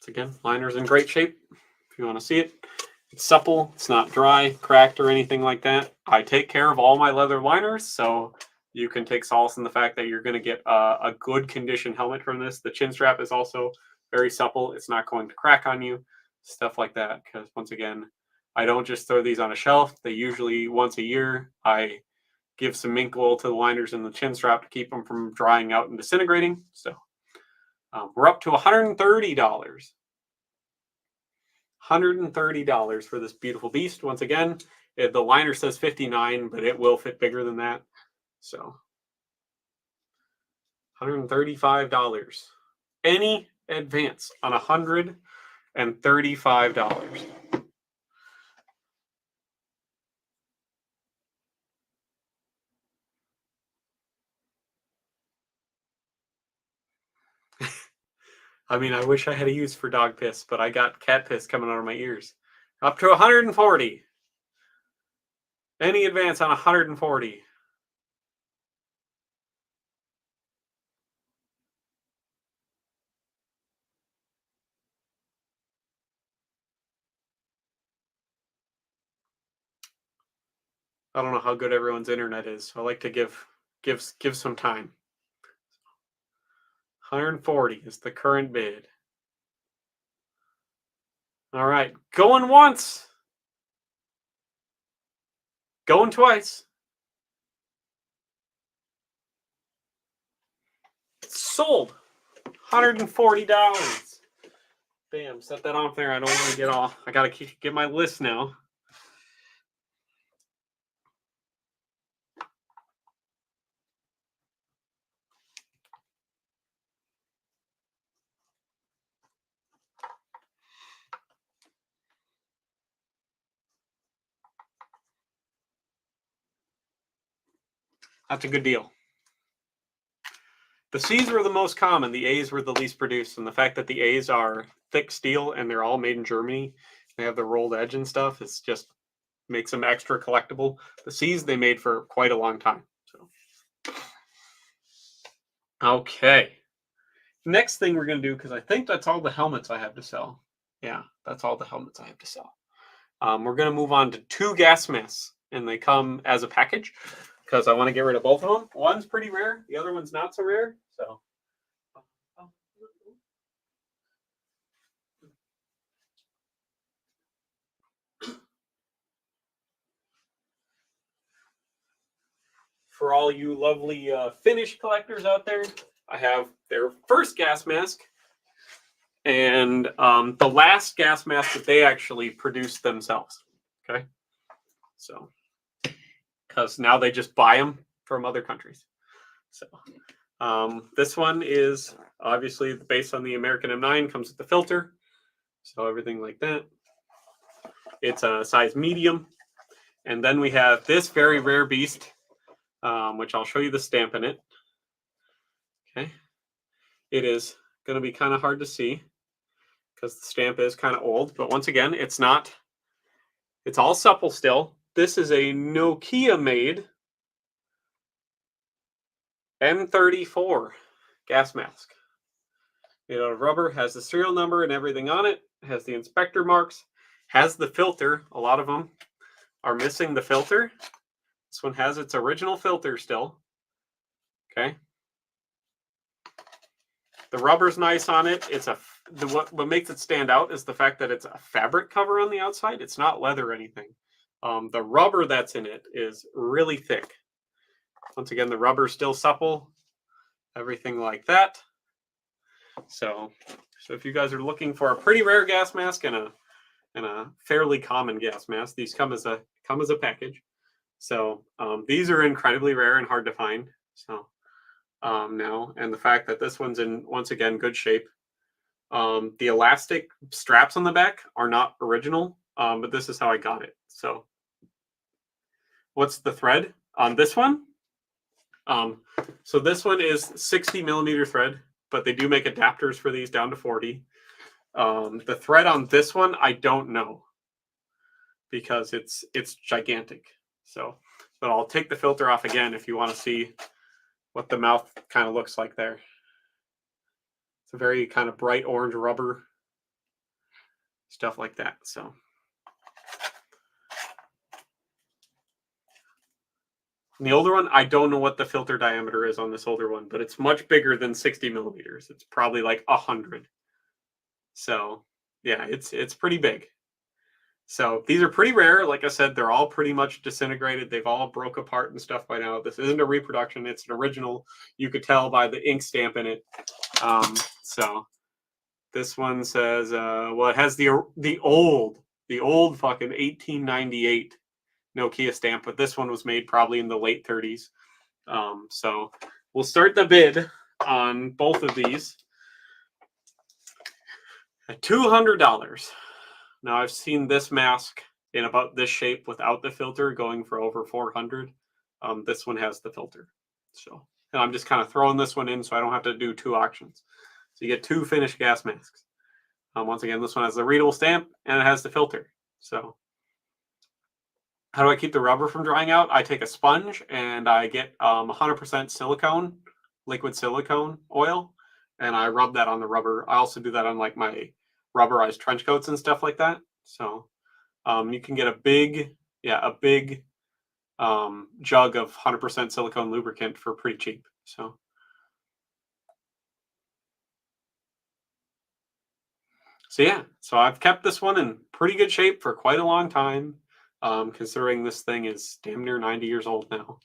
Again, liner's in great shape if you want to see it. It's supple, it's not dry, cracked, or anything like that. I take care of all my leather liners, so You can take solace in the fact that you're going to get a good condition helmet from this. The chin strap is also very supple. It's not going to crack on you, stuff like that. Because once again, I don't just throw these on a shelf. They usually, once a year, I give some mink oil to the liners in the chin strap to keep them from drying out and disintegrating. So we're up to $130. $130 for this beautiful beast. Once again, the liner says 59, but it will fit bigger than that. So $135. Any advance on $135. I mean, I wish I had a use for dog piss, but I got cat piss coming out of my ears. Up to 140. Any advance on 140. I don't know how good everyone's internet is. So I like to give some time. 140 is the current bid. All right, going once. Going twice. Sold. $140. Bam, set that off there. I don't want to get off. I got to get my list now. That's a good deal. The C's were the most common. The A's were the least produced. And the fact that the A's are thick steel and they're all made in Germany, they have the rolled edge and stuff, it's just makes them extra collectible. The C's they made for quite a long time. So, okay. Next thing we're going to do, because I think that's all the helmets I have to sell. Yeah, that's all the helmets I have to sell. We're going to move on to 2 gas masks, and they come as a package because I want to get rid of both of them. One's pretty rare, the other one's not so rare. So, for all you lovely Finnish collectors out there, I have their first gas mask and the last gas mask that they actually produced themselves. Okay, so because now they just buy them from other countries. So this one is obviously based on the American M9, comes with the filter, so everything like that. It's a size medium, and then we have this very rare beast, which I'll show you the stamp in it. Okay, it is going to be kind of hard to see because the stamp is kind of old, but once again, it's not. It's all supple still. This is a Nokia made M34 gas mask. Made out of rubber, has the serial number and everything on it, has the inspector marks, has the filter. A lot of them are missing the filter. This one has its original filter still. Okay. The rubber's nice on it. It's what makes it stand out is the fact that it's a fabric cover on the outside. It's not leather or anything. The rubber that's in it is really thick. Once again, the rubber's still supple, everything like that. So if you guys are looking for a pretty rare gas mask and a fairly common gas mask, these come as a package. So these are incredibly rare and hard to find. So now, and the fact that this one's in, once again, good shape. The elastic straps on the back are not original, but this is how I got it. So what's the thread on this one? So this one is 60 millimeter thread, but they do make adapters for these down to 40. The thread on this one, I don't know because it's gigantic. So, but I'll take the filter off again if you want to see what the mouth kind of looks like there. It's a very kind of bright orange rubber, stuff like that. So And the older one, I don't know what the filter diameter is on this older one, but it's much bigger than 60 millimeters. It's probably like 100. So yeah, it's pretty big. So these are pretty rare. Like I said, they're all pretty much disintegrated. They've all broke apart and stuff by now. This isn't a reproduction. It's an original. You could tell by the ink stamp in it. So this one says, well, it has the old fucking 1898 Nokia stamp, but this one was made probably in the late 30s. So we'll start the bid on both of these at $200. Now I've seen this mask in about this shape without the filter going for over 400. This one has the filter. So, and I'm just kind of throwing this one in so I don't have to do 2 auctions. So you get 2 finished gas masks. Once again, this one has the readable stamp and it has the filter. So how do I keep the rubber from drying out? I take a sponge and I get 100% silicone, liquid silicone oil, and I rub that on the rubber. I also do that on like my rubberized trench coats and stuff like that. So you can get a big jug of 100% silicone lubricant for pretty cheap. So yeah, so I've kept this one in pretty good shape for quite a long time, considering this thing is damn near 90 years old now.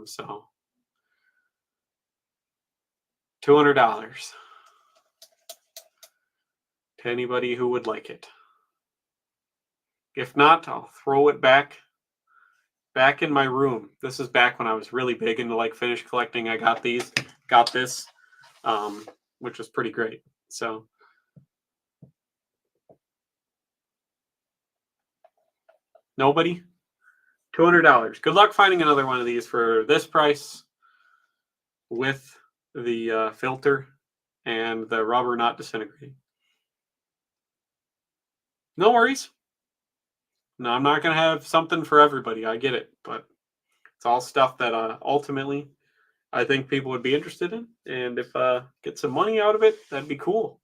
So $200 to anybody who would like it. If not, I'll throw it back in my room. This is back when I was really big into like finish collecting. I got this, which was pretty great. So nobody? $200. Good luck finding another one of these for this price with the filter and the rubber not disintegrating. No worries. No, I'm not going to have something for everybody. I get it. But it's all stuff that ultimately I think people would be interested in. And if get some money out of it, that'd be cool.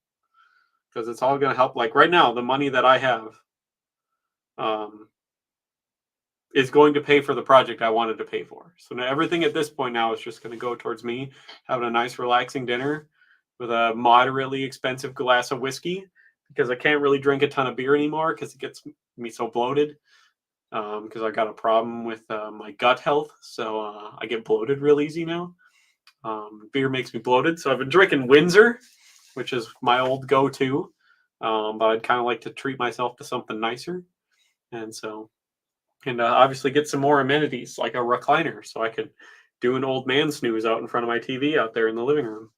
Because it's all going to help. Like right now, the money that I have is going to pay for the project I wanted to pay for. So now everything at this point now is just going to go towards me having a nice relaxing dinner with a moderately expensive glass of whiskey, because I can't really drink a ton of beer anymore because it gets me so bloated, because I got a problem with my gut health. So I get bloated real easy now. Beer makes me bloated. So I've been drinking Windsor, which is my old go-to. But I'd kind of like to treat myself to something nicer. And so... and obviously get some more amenities like a recliner so I could do an old man snooze out in front of my TV out there in the living room.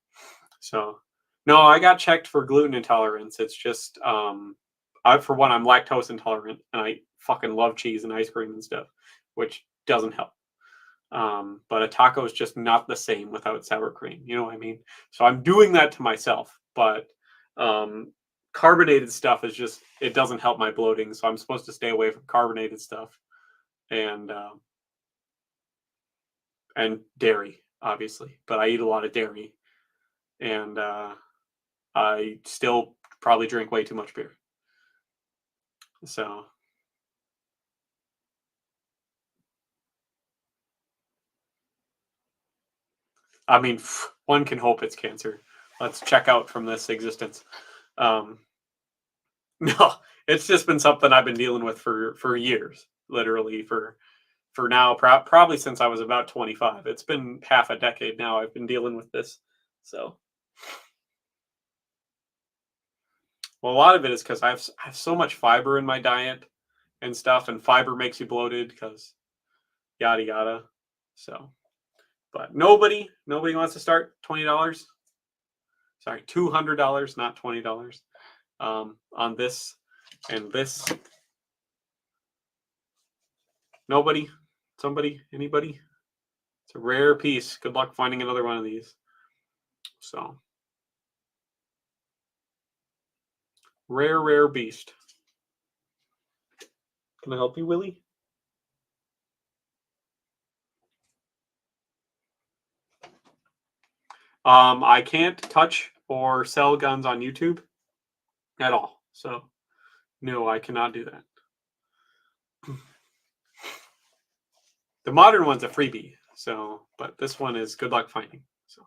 So, no, I got checked for gluten intolerance. It's just, for one, I'm lactose intolerant and I fucking love cheese and ice cream and stuff, which doesn't help. But a taco is just not the same without sour cream. You know what I mean? So I'm doing that to myself, but carbonated stuff is just, it doesn't help my bloating. So I'm supposed to stay away from carbonated stuff. And dairy, obviously, but I eat a lot of dairy, and I still probably drink way too much beer. So, I mean, one can hope it's cancer. Let's check out from this existence. No, it's just been something I've been dealing with for years, literally for now, probably since I was about 25. It's been half a decade now I've been dealing with this. So, well, a lot of it is because I have so much fiber in my diet and stuff, and fiber makes you bloated because yada yada. So, but nobody wants to start $20. Sorry, $200, not $20, on this and this. Nobody, somebody, anybody. It's a rare piece. Good luck finding another one of these. So, rare beast. Can I help you, Willie? I can't touch or sell guns on YouTube at all. So, no, I cannot do that. The modern one's a freebie. So, but this one is good luck finding. So,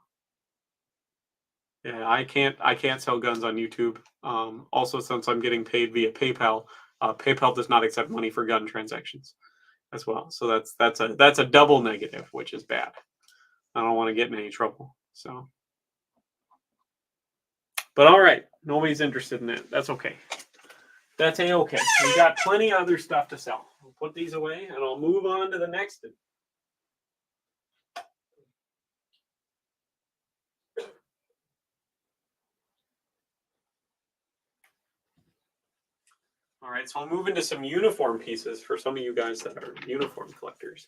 yeah, I can't sell guns on YouTube. Also, since I'm getting paid via PayPal, PayPal does not accept money for gun transactions as well. So that's a double negative, which is bad. I don't want to get in any trouble. So, but all right, nobody's interested in it. That's okay. That's a-okay. We got plenty of other stuff to sell. I'll put these away and I'll move on to the next. All right, so I'll move into some uniform pieces for some of you guys that are uniform collectors.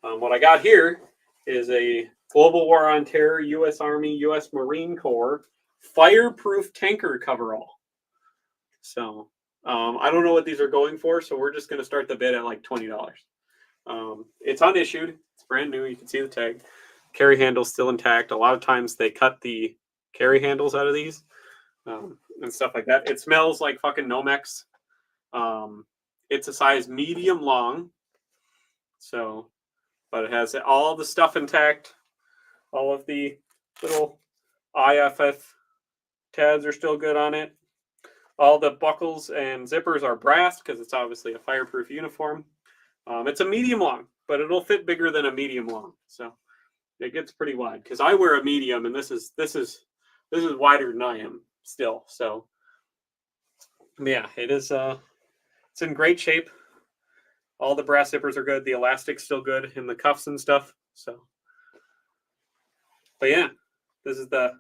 What I got here is a Global War on Terror, U.S. Army, U.S. Marine Corps fireproof tanker coverall. So I don't know what these are going for, so we're just going to start the bid at like $20. It's unissued. It's brand new. You can see the tag. Carry handle's still intact. A lot of times they cut the carry handles out of these and stuff like that. It smells like fucking Nomex. It's a size medium long. So, but it has all the stuff intact. All of the little IFF tabs are still good on it. All the buckles and zippers are brass because it's obviously a fireproof uniform. It's a medium long, but it'll fit bigger than a medium long. So it gets pretty wide because I wear a medium, and this is wider than I am still. So yeah, it is. It's in great shape. All the brass zippers are good. The elastic's still good in the cuffs and stuff. So, but yeah, this is the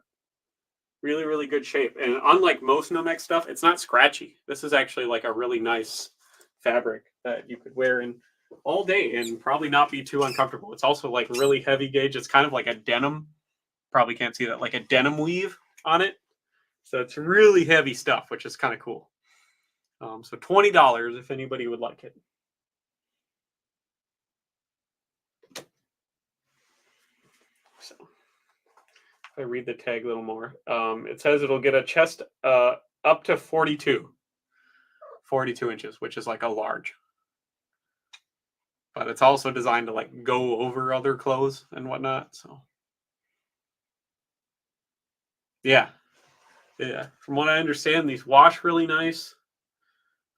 really, really good shape. And unlike most Nomex stuff, it's not scratchy. This is actually like a really nice fabric that you could wear in all day and probably not be too uncomfortable. It's also like really heavy gauge. It's kind of like a denim. Probably can't see that, like a denim weave on it. So it's really heavy stuff, which is kind of cool. So $20 if anybody would like it. So if I read the tag a little more, it says it'll get a chest up to 42 inches, which is like a large. But it's also designed to like go over other clothes and whatnot. So yeah. From what I understand, these wash really nice.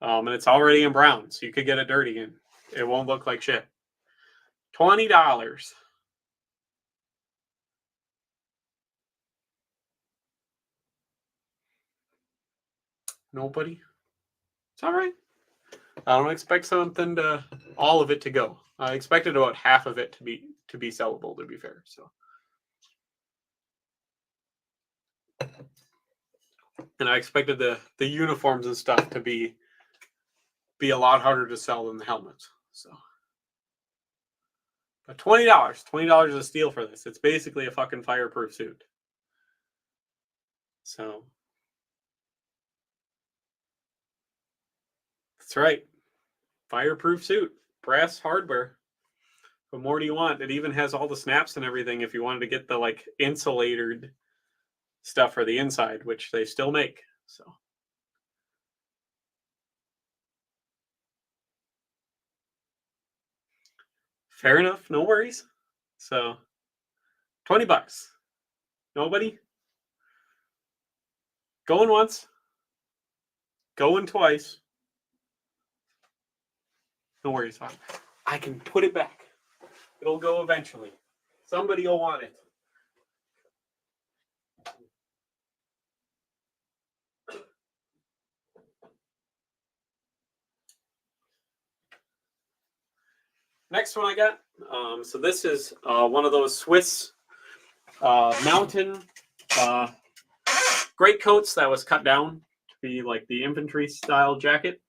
And it's already in brown, so you could get it dirty and it won't look like shit. $20. Nobody? It's all right. I don't expect all of it to go. I expected about half of it to be sellable, to be fair. So, and I expected the uniforms and stuff to be a lot harder to sell than the helmets. So, but $20 is a steal for this. It's basically a fucking fireproof suit. So, that's right. Fireproof suit, brass hardware. What more do you want? It even has all the snaps and everything if you wanted to get the like insulated stuff for the inside, which they still make. So fair enough, no worries. So $20. Nobody? Going once, going twice. No worries. I can put it back. It'll go eventually. Somebody will want it. Next one I got. So this is one of those Swiss mountain greatcoats that was cut down to be like the infantry style jacket.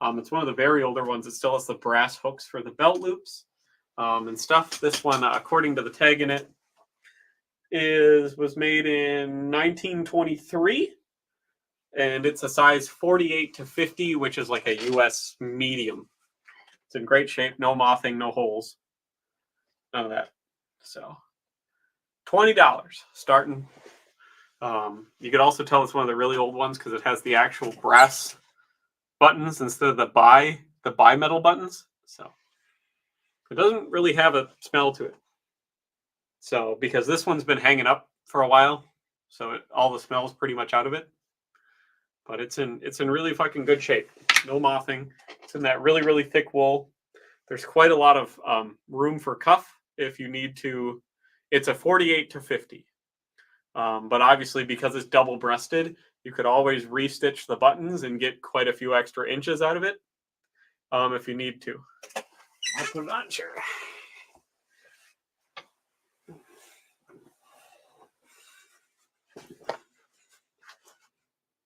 It's one of the very older ones. It still has the brass hooks for the belt loops and stuff. This one, according to the tag in it, was made in 1923, and it's a size 48 to 50, which is like a U.S. medium. It's in great shape, no mothing, no holes, none of that. So $20 starting. You could also tell it's one of the really old ones because it has the actual brass buttons instead of the bimetal buttons. So It doesn't really have a smell to it. So, because this one's been hanging up for a while, so all the smell's pretty much out of it. But it's in really fucking good shape. No mothing. It's in that really really thick wool. There's quite a lot of room for cuff if you need to. It's a 48 to 50. But obviously, because it's double breasted, you could always restitch the buttons and get quite a few extra inches out of it if you need to. I'll put it on, sure.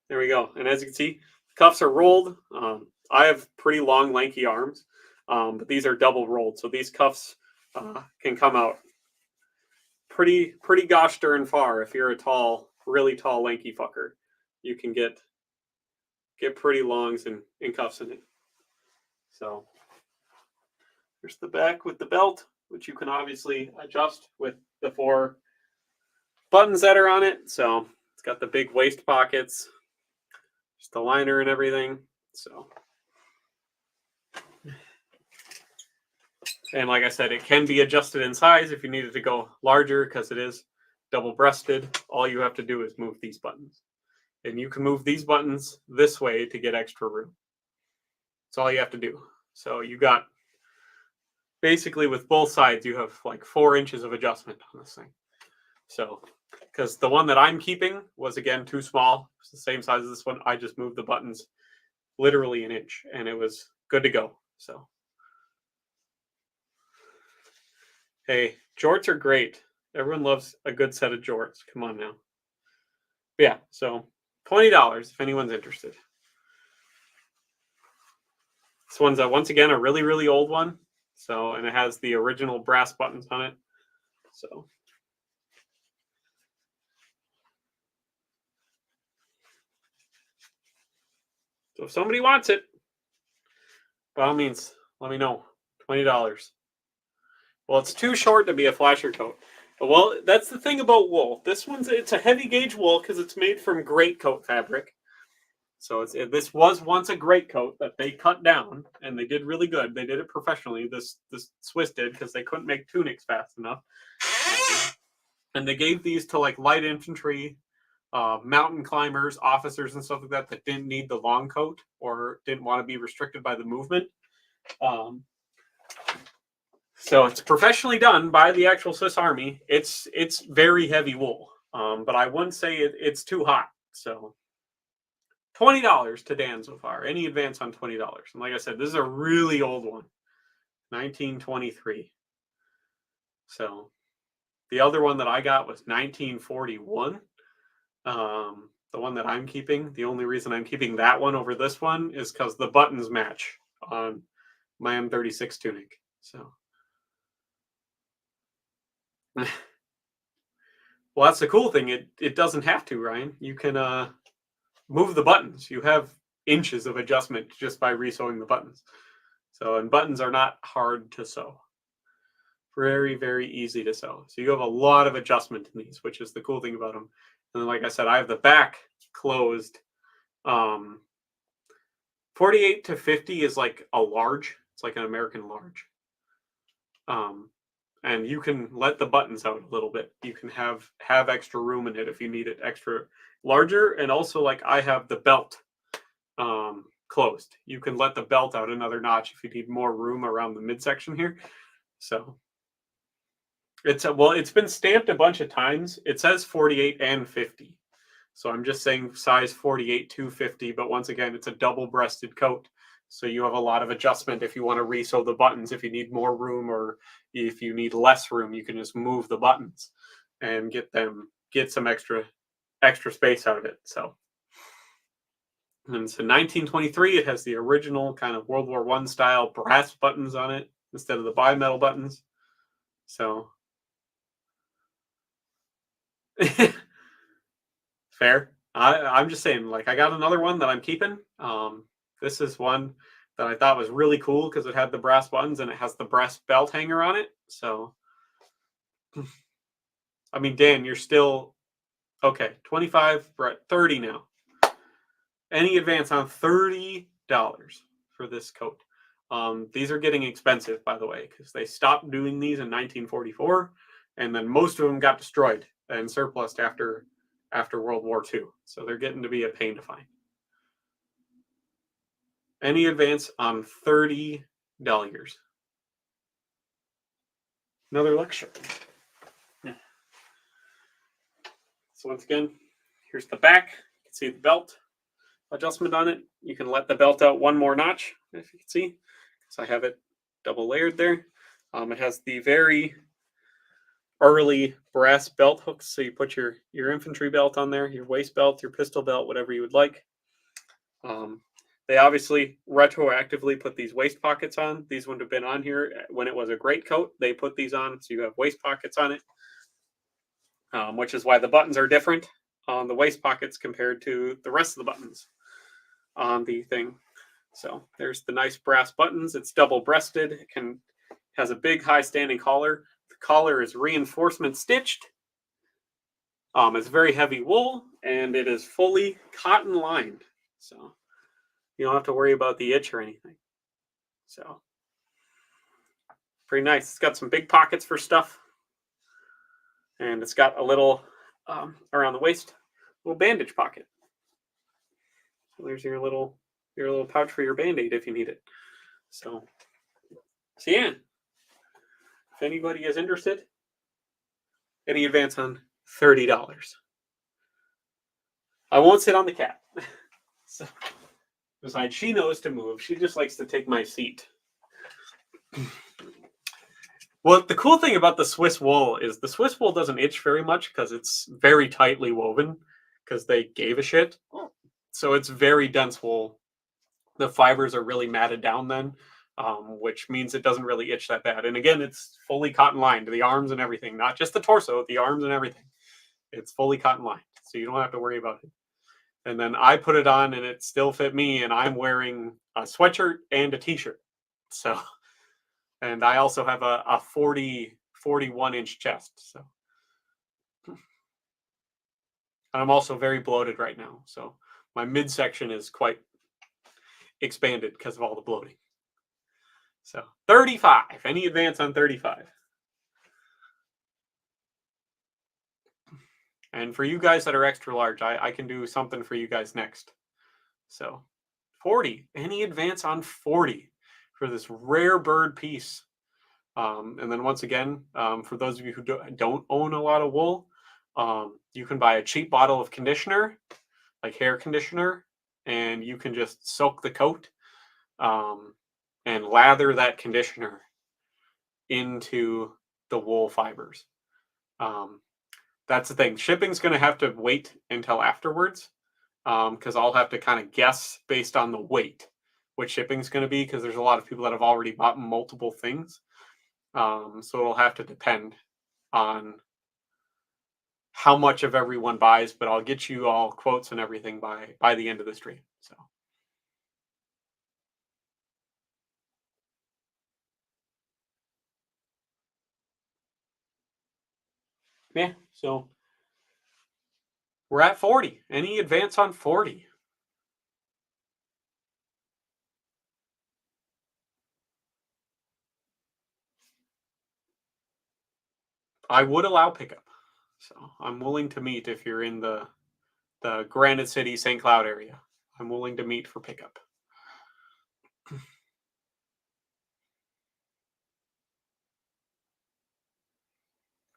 There we go. And as you can see, cuffs are rolled. I have pretty long, lanky arms, but these are double rolled. So these cuffs can come out pretty gosh darn far. If you're a tall, really tall, lanky fucker, you can get pretty longs and cuffs in it. So there's the back with the belt, which you can obviously adjust with the 4 buttons that are on it. So it's got the big waist pockets, just the liner and everything. So, and like I said, it can be adjusted in size if you needed to go larger because it is double breasted. All you have to do is move these buttons, and you can move these buttons this way to get extra room. That's all you have to do. So you got basically with both sides, you have like 4 inches of adjustment on this thing. So, because the one that I'm keeping was again too small, it's the same size as this one. I just moved the buttons literally an inch, and it was good to go. So, hey, jorts are great. Everyone loves a good set of jorts. Come on now. But yeah, so $20 if anyone's interested. This one's once again a really really old one. So, and it has the original brass buttons on it. So. So if somebody wants it, by all means, let me know. $20. Well, it's too short to be a flasher coat. Well, that's the thing about wool. This it's a heavy gauge wool because it's made from greatcoat fabric. So this was once a greatcoat that they cut down, and they did really good. They did it professionally. This Swiss did because they couldn't make tunics fast enough, and they gave these to like light infantry, mountain climbers, officers, and stuff like that didn't need the long coat or didn't want to be restricted by the movement. So it's professionally done by the actual Swiss Army. It's very heavy wool, but I wouldn't say it's too hot. So $20 to Dan so far. Any advance on $20? And like I said, this is a really old one, 1923. So the other one that I got was 1941. The one that I'm keeping, the only reason I'm keeping that one over this one is because the buttons match on my M36 tunic. So, well, that's the cool thing. It doesn't have to, Ryan. You can move the buttons. You have inches of adjustment just by resewing the buttons. So, and buttons are not hard to sew. Very, very easy to sew. So you have a lot of adjustment in these, which is the cool thing about them. And then, like I said, I have the back closed. 48 to 50 is like a large. It's like an American large. And you can let the buttons out a little bit. You can have extra room in it if you need it extra larger. And also, like I have the belt closed. You can let the belt out another notch if you need more room around the midsection here. So it's been stamped a bunch of times. It says 48 and 50. So I'm just saying size 48 to 50, but once again, it's a double-breasted coat. So you have a lot of adjustment if you want to resew the buttons. If you need more room or if you need less room, you can just move the buttons and get some extra space out of it. So, and so 1923, it has the original kind of World War I style brass buttons on it instead of the bimetal buttons. So fair. I'm just saying, like, I got another one that I'm keeping. This is one that I thought was really cool because it had the brass buttons and it has the brass belt hanger on it. So, I mean, Dan, you're still okay. 25, we're at 30 now. Any advance on $30 for this coat? These are getting expensive, by the way, because they stopped doing these in 1944, and then most of them got destroyed and surplused after World War II. So they're getting to be a pain to find. Any advance on $30? Another lecture. Yeah. So once again, here's the back. You can see the belt adjustment on it. You can let the belt out one more notch, if you can see. So I have it double layered there. It has the very early brass belt hooks. So you put your infantry belt on there, your waist belt, your pistol belt, whatever you would like. They obviously retroactively put these waist pockets on. These wouldn't have been on here when it was a great coat. They put these on, so you have waist pockets on it, which is why the buttons are different on the waist pockets compared to the rest of the buttons on the thing. So there's the nice brass buttons. It's double-breasted. It has a big, high-standing collar. The collar is reinforcement stitched. It's very heavy wool, and it is fully cotton lined. So you don't have to worry about the itch or anything. So pretty nice. It's got some big pockets for stuff, and it's got a little around the waist, little bandage pocket. So there's your little pouch for your Band-Aid if you need it. So yeah, if anybody is interested, any advance on $30. I won't sit on the cat. So, besides, she knows to move. She just likes to take my seat. Well, the cool thing about the Swiss wool is the Swiss wool doesn't itch very much because it's very tightly woven because they gave a shit. So it's very dense wool. The fibers are really matted down then, which means it doesn't really itch that bad. And again, it's fully cotton lined, the arms and everything, not just the torso, the arms and everything. It's fully cotton lined, so you don't have to worry about it. And then I put it on and it still fit me, and I'm wearing a sweatshirt and a t-shirt. So, and I also have a 41-inch chest. So, and I'm also very bloated right now. So my midsection is quite expanded because of all the bloating. So 35. Any advance on 35? And for you guys that are extra large, I can do something for you guys next. So 40. Any advance on 40 for this rare bird piece? And then once again, for those of you who don't own a lot of wool, you can buy a cheap bottle of conditioner, like hair conditioner, and you can just soak the coat and lather that conditioner into the wool fibers. That's the thing. Shipping's going to have to wait until afterwards because I'll have to kind of guess based on the weight what shipping's going to be because there's a lot of people that have already bought multiple things. So it'll have to depend on how much of everyone buys, but I'll get you all quotes and everything by the end of the stream. So yeah, so we're at 40. Any advance on 40? I would allow pickup. So I'm willing to meet if you're in the Granite City, St. Cloud area. I'm willing to meet for pickup.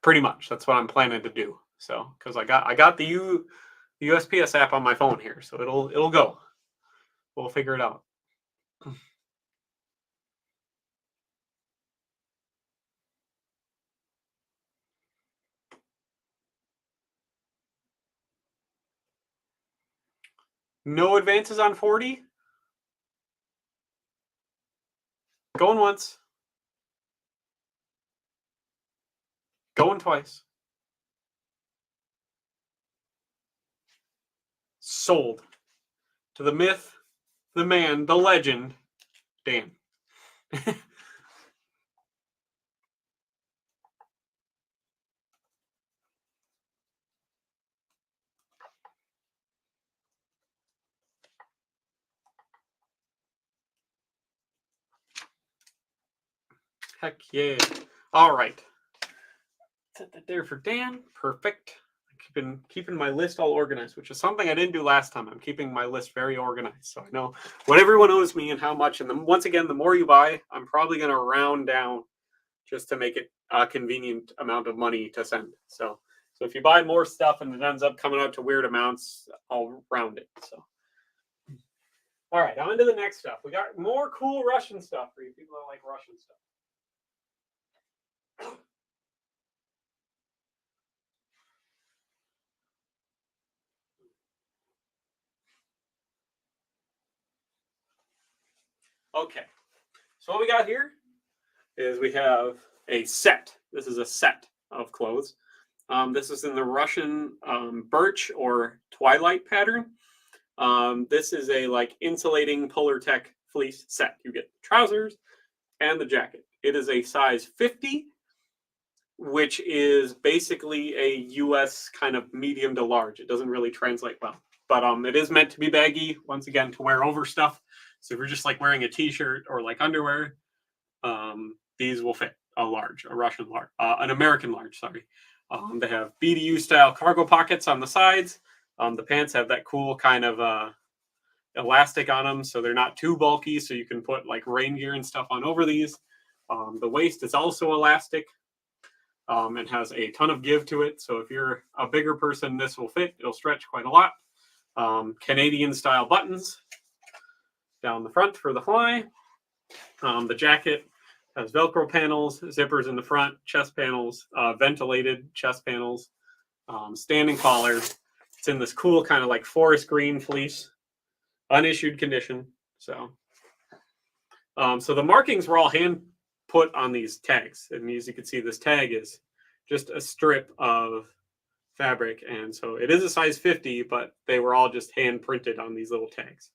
Pretty much. That's what I'm planning to do. So because I got the USPS app on my phone here, so it'll go. We'll figure it out. No advances on 40? Going once. Going twice. Sold. To the myth, the man, the legend, Dan. Heck yeah. All right. Set that there for Dan. Perfect. Keeping my list all organized, which is something I didn't do last time. I'm keeping my list very organized, so I know what everyone owes me and how much. And once again, the more you buy, I'm probably going to round down just to make it a convenient amount of money to send. So if you buy more stuff and it ends up coming out to weird amounts, I'll round it. So, all right, on to the next stuff. We got more cool Russian stuff for you people that like Russian stuff. Okay, so what we got here is we have a set. This is a set of clothes. This is in the Russian birch or twilight pattern. This is a like insulating Polartec fleece set. You get the trousers and the jacket. It is a size 50, which is basically a US kind of medium to large. It doesn't really translate well, but it is meant to be baggy, once again, to wear over stuff. So if you're just like wearing a t-shirt or like underwear, these will fit a large, a Russian large, an American large, sorry. They have BDU style cargo pockets on the sides. The pants have that cool kind of elastic on them, so they're not too bulky, so you can put like rain gear and stuff on over these. The waist is also elastic. It has a ton of give to it, so if you're a bigger person, this will fit. It'll stretch quite a lot. Canadian style buttons down the front for the fly. The jacket has Velcro panels, zippers in the front, chest panels, ventilated chest panels, standing collar. It's in this cool kind of like forest green fleece, unissued condition. So the markings were all hand put on these tags. And as you can see, this tag is just a strip of fabric. And so it is a size 50, but they were all just hand printed on these little tags.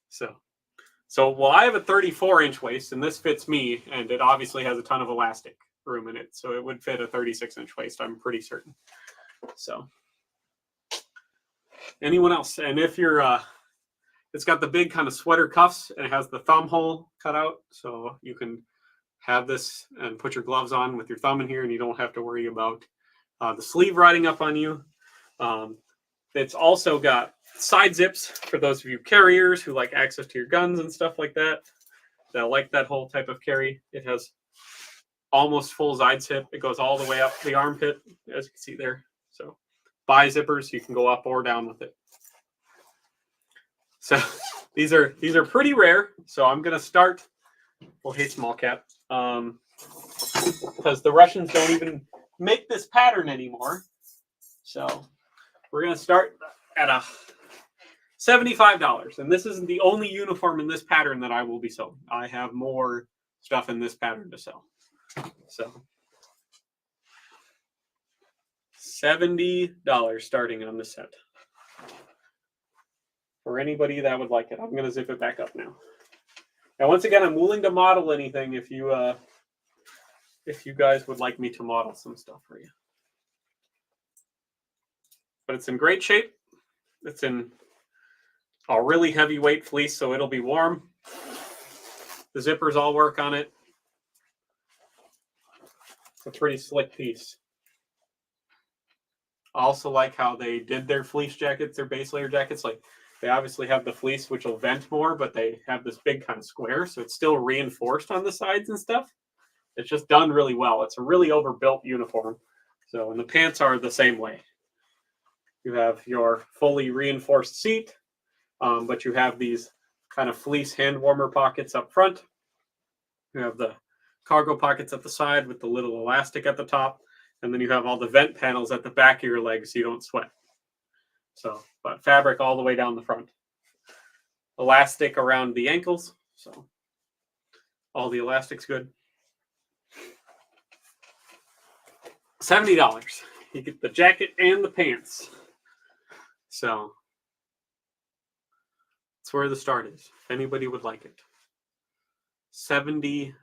So well, I have a 34-inch waist, and this fits me, and it obviously has a ton of elastic room in it. So it would fit a 36-inch waist, I'm pretty certain. So anyone else? And if you're, it's got the big kind of sweater cuffs, and it has the thumb hole cut out. So you can have this and put your gloves on with your thumb in here, and you don't have to worry about the sleeve riding up on you. It's also got side zips for those of you carriers who like access to your guns and stuff like that. That like that whole type of carry. It has almost full side zip. It goes all the way up the armpit, as you can see there. So bi zippers, you can go up or down with it. So these are pretty rare. So I'm gonna start. Well, hey, small cap, because the Russians don't even make this pattern anymore. So we're gonna start at a $75, and this isn't the only uniform in this pattern that I will be selling. I have more stuff in this pattern to sell. So $70 starting on the set. For anybody that would like it, I'm going to zip it back up now. Now, once again, I'm willing to model anything if you guys would like me to model some stuff for you. But it's in great shape. It's in a really heavyweight fleece, so it'll be warm. The zippers all work on it. It's a pretty slick piece. I also like how they did their fleece jackets, their base layer jackets. Like, they obviously have the fleece, which will vent more, but they have this big kind of square, so it's still reinforced on the sides and stuff. It's just done really well. It's a really overbuilt uniform. So, and the pants are the same way. You have your fully reinforced seat, but you have these kind of fleece hand warmer pockets up front. You have the cargo pockets at the side with the little elastic at the top. And then you have all the vent panels at the back of your legs so you don't sweat. So, but fabric all the way down the front. Elastic around the ankles. So all the elastic's good. $70. You get the jacket and the pants. So that's where the start is. If anybody would like it. $70.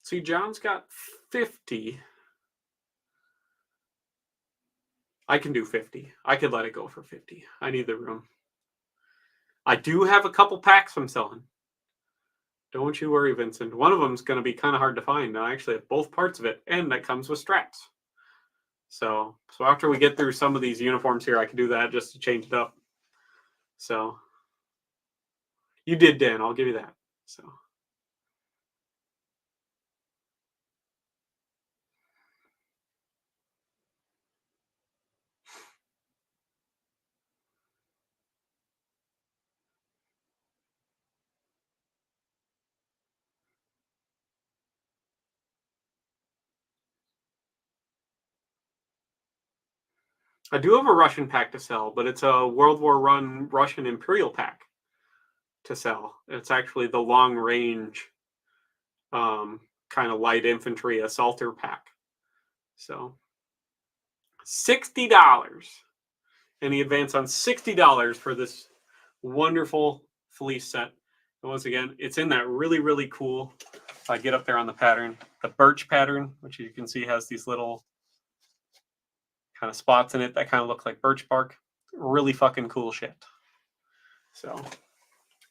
See, John's got 50. I can do 50. I could let it go for 50. I need the room. I do have a couple packs I'm selling. Don't you worry, Vincent. One of them is going to be kind of hard to find. I actually have both parts of it, and that comes with straps. So after we get through some of these uniforms here, I can do that just to change it up. So you did, Dan. I'll give you that. So I do have a Russian pack to sell, but it's a World War Run Russian Imperial pack to sell. It's actually the long range kind of light infantry assaulter pack. So $60. Any advance on $60 for this wonderful fleece set. And once again, it's in that really, really cool, if I get up there on the pattern, the birch pattern, which you can see has these little kind of spots in it that kind of look like birch bark. Really fucking cool shit. So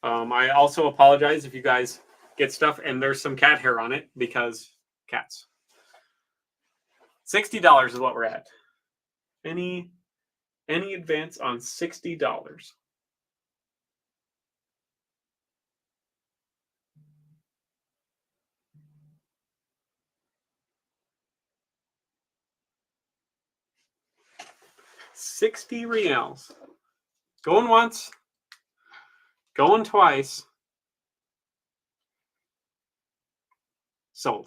I also apologize if you guys get stuff and there's some cat hair on it because cats. $60 is what we're at. Any advance on $60? $60. Going once. Going twice. Sold.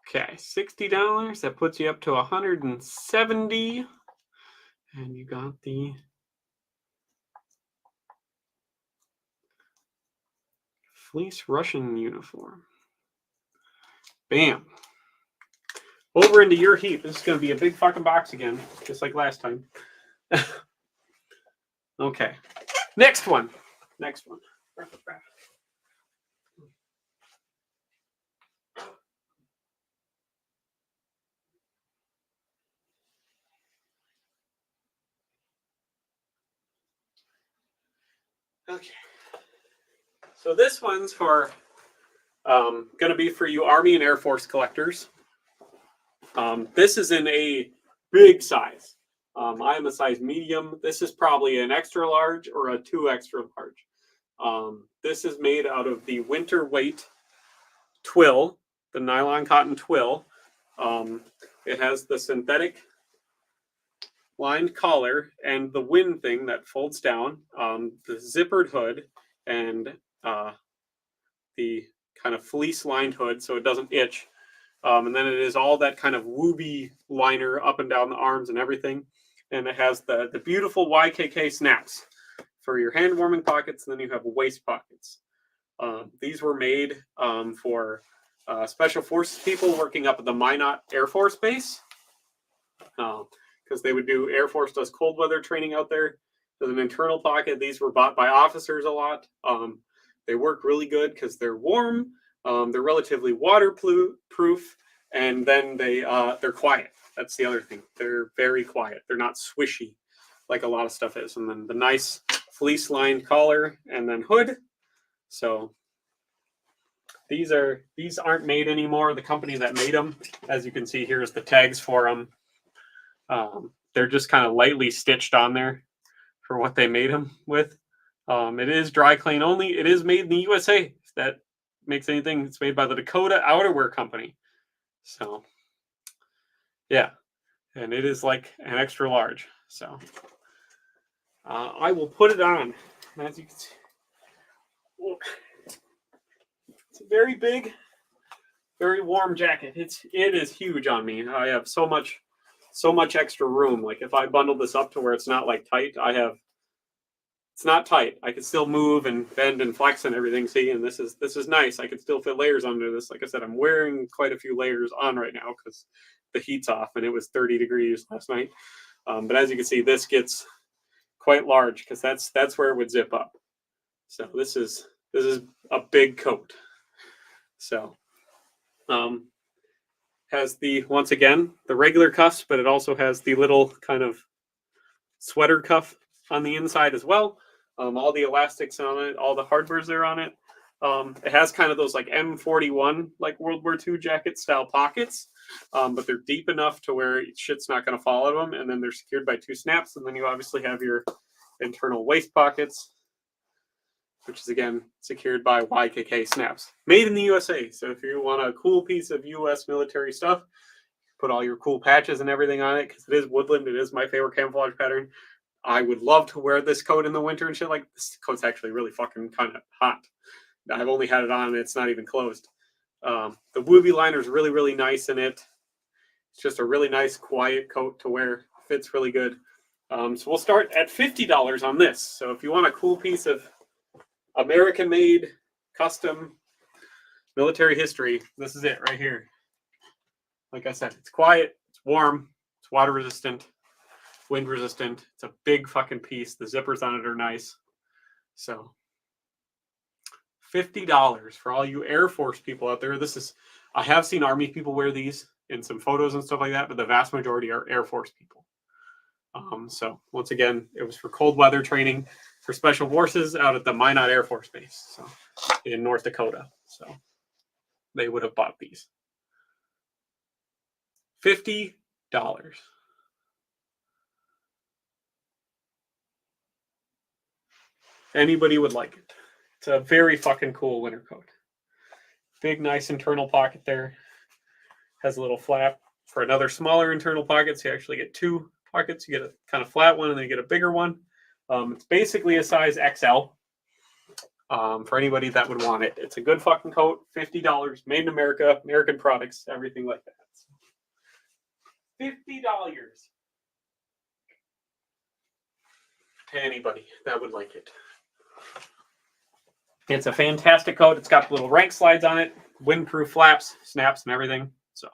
Okay, $60. That puts you up to $170. And you got the fleece Russian uniform. Bam. Over into your heap. This is going to be a big fucking box again, just like last time. Okay. Next one. Okay. So this one's for going to be for you Army and Air Force collectors. This is in a big size. I am a size medium. This is probably an extra large or a 2 extra large. This is made out of the winter weight twill, the nylon cotton twill. It has the synthetic lined collar and the wind thing that folds down, the zippered hood, and the kind of fleece lined hood so it doesn't itch. And then it is all that kind of wooby liner up and down the arms and everything. And it has the beautiful YKK snaps for your hand warming pockets. And then you have waist pockets. These were made for special forces people working up at the Minot Air Force Base. Because they would do, Air Force does cold weather training out there. There's an internal pocket. These were bought by officers a lot. They work really good because they're warm. They're relatively waterproof, and then they're quiet. That's the other thing. They're very quiet. They're not swishy like a lot of stuff is. And then the nice fleece-lined collar and then hood. So these aren't made anymore. The company that made them, as you can see, here's the tags for them. They're just kind of lightly stitched on there for what they made them with. It is dry clean only. It is made in the USA. If that makes anything, it's made by the Dakota Outerwear Company. So, yeah. And it is like an extra large. So, I will put it on. As you can see, it's a very big, very warm jacket. It is huge on me. I have so much extra room. Like if I bundle this up to where it's not like tight, it's not tight. I can still move and bend and flex and everything. See, and this is nice. I can still fit layers under this. Like I said, I'm wearing quite a few layers on right now because the heat's off and it was 30 degrees last night. But as you can see, this gets quite large because that's where it would zip up. So this is a big coat. So um, has the once again the regular cuffs, but it also has the little kind of sweater cuff on the inside as well. All the elastics on it, all the hardware's there on it. It has kind of those like M41 like World War II jacket style pockets, but they're deep enough to where shit's not going to fall out of them. And then they're secured by 2 snaps, and then you obviously have your internal waist pockets, which is again secured by YKK snaps, made in the USA. So if you want a cool piece of US military stuff, put all your cool patches and everything on it because it is woodland. It is my favorite camouflage pattern. I would love to wear this coat in the winter and shit. Like this coat's actually really fucking kind of hot. I've only had it on and it's not even closed. The Wooby liner is really, really nice in it. It's just a really nice, quiet coat to wear. Fits really good. So we'll start at $50 on this. So if you want a cool piece of American-made, custom military history, this is it right here. Like I said, it's quiet, it's warm, it's water resistant, wind resistant. It's a big fucking piece. The zippers on it are nice. So $50 for all you Air Force people out there. I have seen Army people wear these in some photos and stuff like that, but the vast majority are Air Force people. So once again, it was for cold weather training for special forces out at the Minot Air Force Base, so in North Dakota. So they would have bought these. $50. Anybody would like it. It's a very fucking cool winter coat. Big, nice internal pocket there. Has a little flap for another smaller internal pocket. So you actually get 2 pockets. You get a kind of flat one and then you get a bigger one. It's basically a size XL for anybody that would want it. It's a good fucking coat. $50. Made in America. American products. Everything like that. $50 to anybody that would like it. It's a fantastic coat. It's got little rank slides on it, windproof flaps, snaps, and everything. So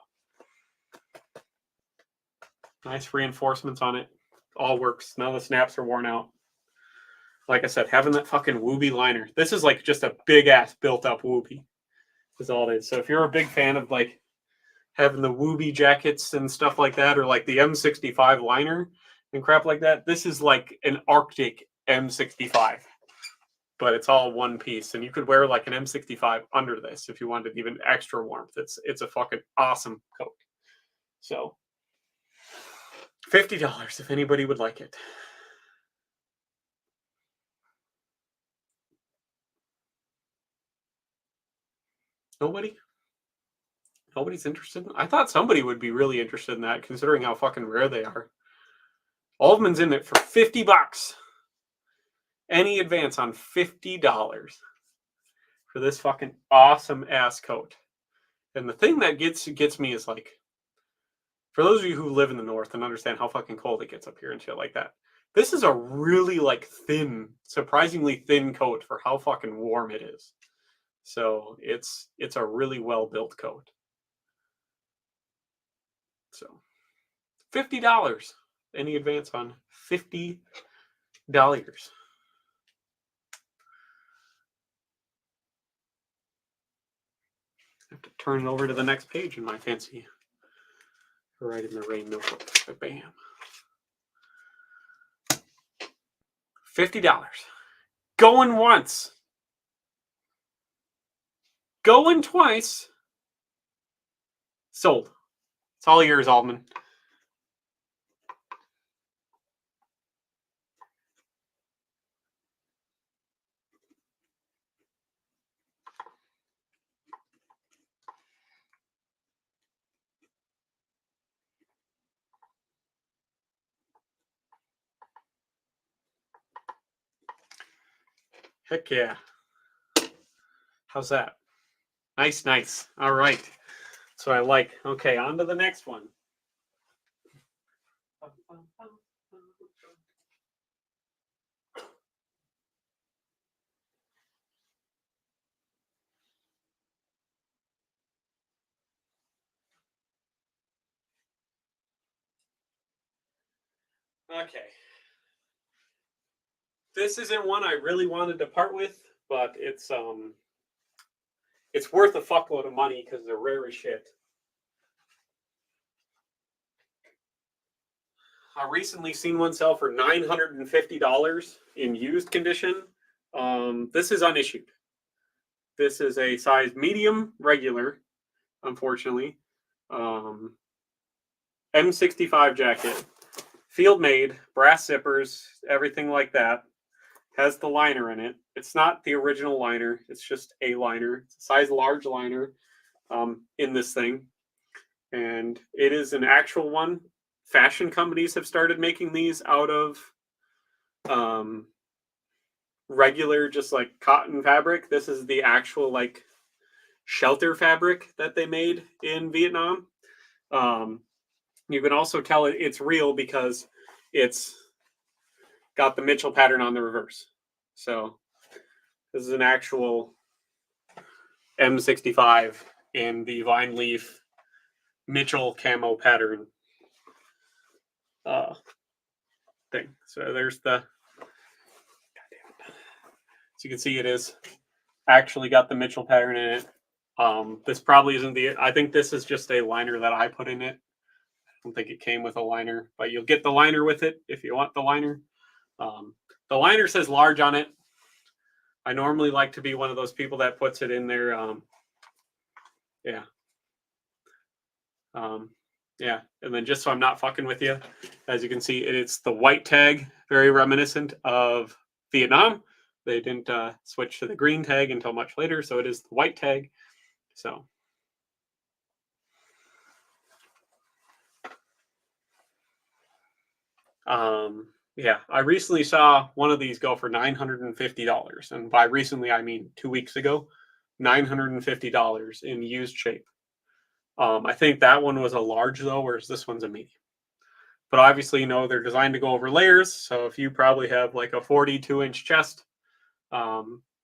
nice reinforcements on it. All works. None of the snaps are worn out. Like I said, having that fucking Wooby liner. This is like just a big ass built up Wooby. Is all it is. So if you're a big fan of like having the Wooby jackets and stuff like that, or like the M65 liner and crap like that, this is like an Arctic M65. But it's all one piece, and you could wear like an M65 under this if you wanted even extra warmth. It's a fucking awesome coat. So $50 if anybody would like it. Nobody? Nobody's interested? I thought somebody would be really interested in that, considering how fucking rare they are. Altman's in it for $50. Any advance on $50 for this fucking awesome ass coat. And the thing that gets me is like, for those of you who live in the north and understand how fucking cold it gets up here and shit like that, this is a really like thin, surprisingly thin coat for how fucking warm it is. So it's a really well built coat. So $50. Any advance on $50? I have to turn it over to the next page in my fancy Right in the Rain notebook. Bam. $50. Going once. Going twice. Sold. It's all yours, Altman. Heck yeah. How's that? Nice, nice. All right. That's what I like. Okay, on to the next one. Okay. This isn't one I really wanted to part with, but it's worth a fuckload of money because they're rare as shit. I recently seen one sell for $950 in used condition. This is unissued. This is a size medium regular, unfortunately. Um, M65 jacket, field made, brass zippers, everything like that. Has the liner in it. It's not the original liner. It's just a liner. It's a size large liner in this thing, and it is an actual one. Fashion companies have started making these out of um, regular, just like cotton fabric. This is the actual like shelter fabric that they made in Vietnam. Um, you can also tell it's real because it's got the Mitchell pattern on the reverse. So this is an actual M65 in the vine leaf Mitchell camo pattern uh, thing. So there's the. So you can see it is actually got the Mitchell pattern in it. This probably isn't the. I think this is just a liner that I put in it. I don't think it came with a liner, but you'll get the liner with it if you want the liner. The liner says large on it. I normally like to be one of those people that puts it in there. Yeah. Yeah. And then just so I'm not fucking with you, as you can see, it's the white tag, very reminiscent of Vietnam. They didn't switch to the green tag until much later, so it is the white tag. So. Yeah, I recently saw one of these go for $950, and by recently I mean 2 weeks ago. $950 in used shape. I think that one was a large though, whereas this one's a medium. But obviously, they're designed to go over layers. So if you probably have like a 42-inch chest,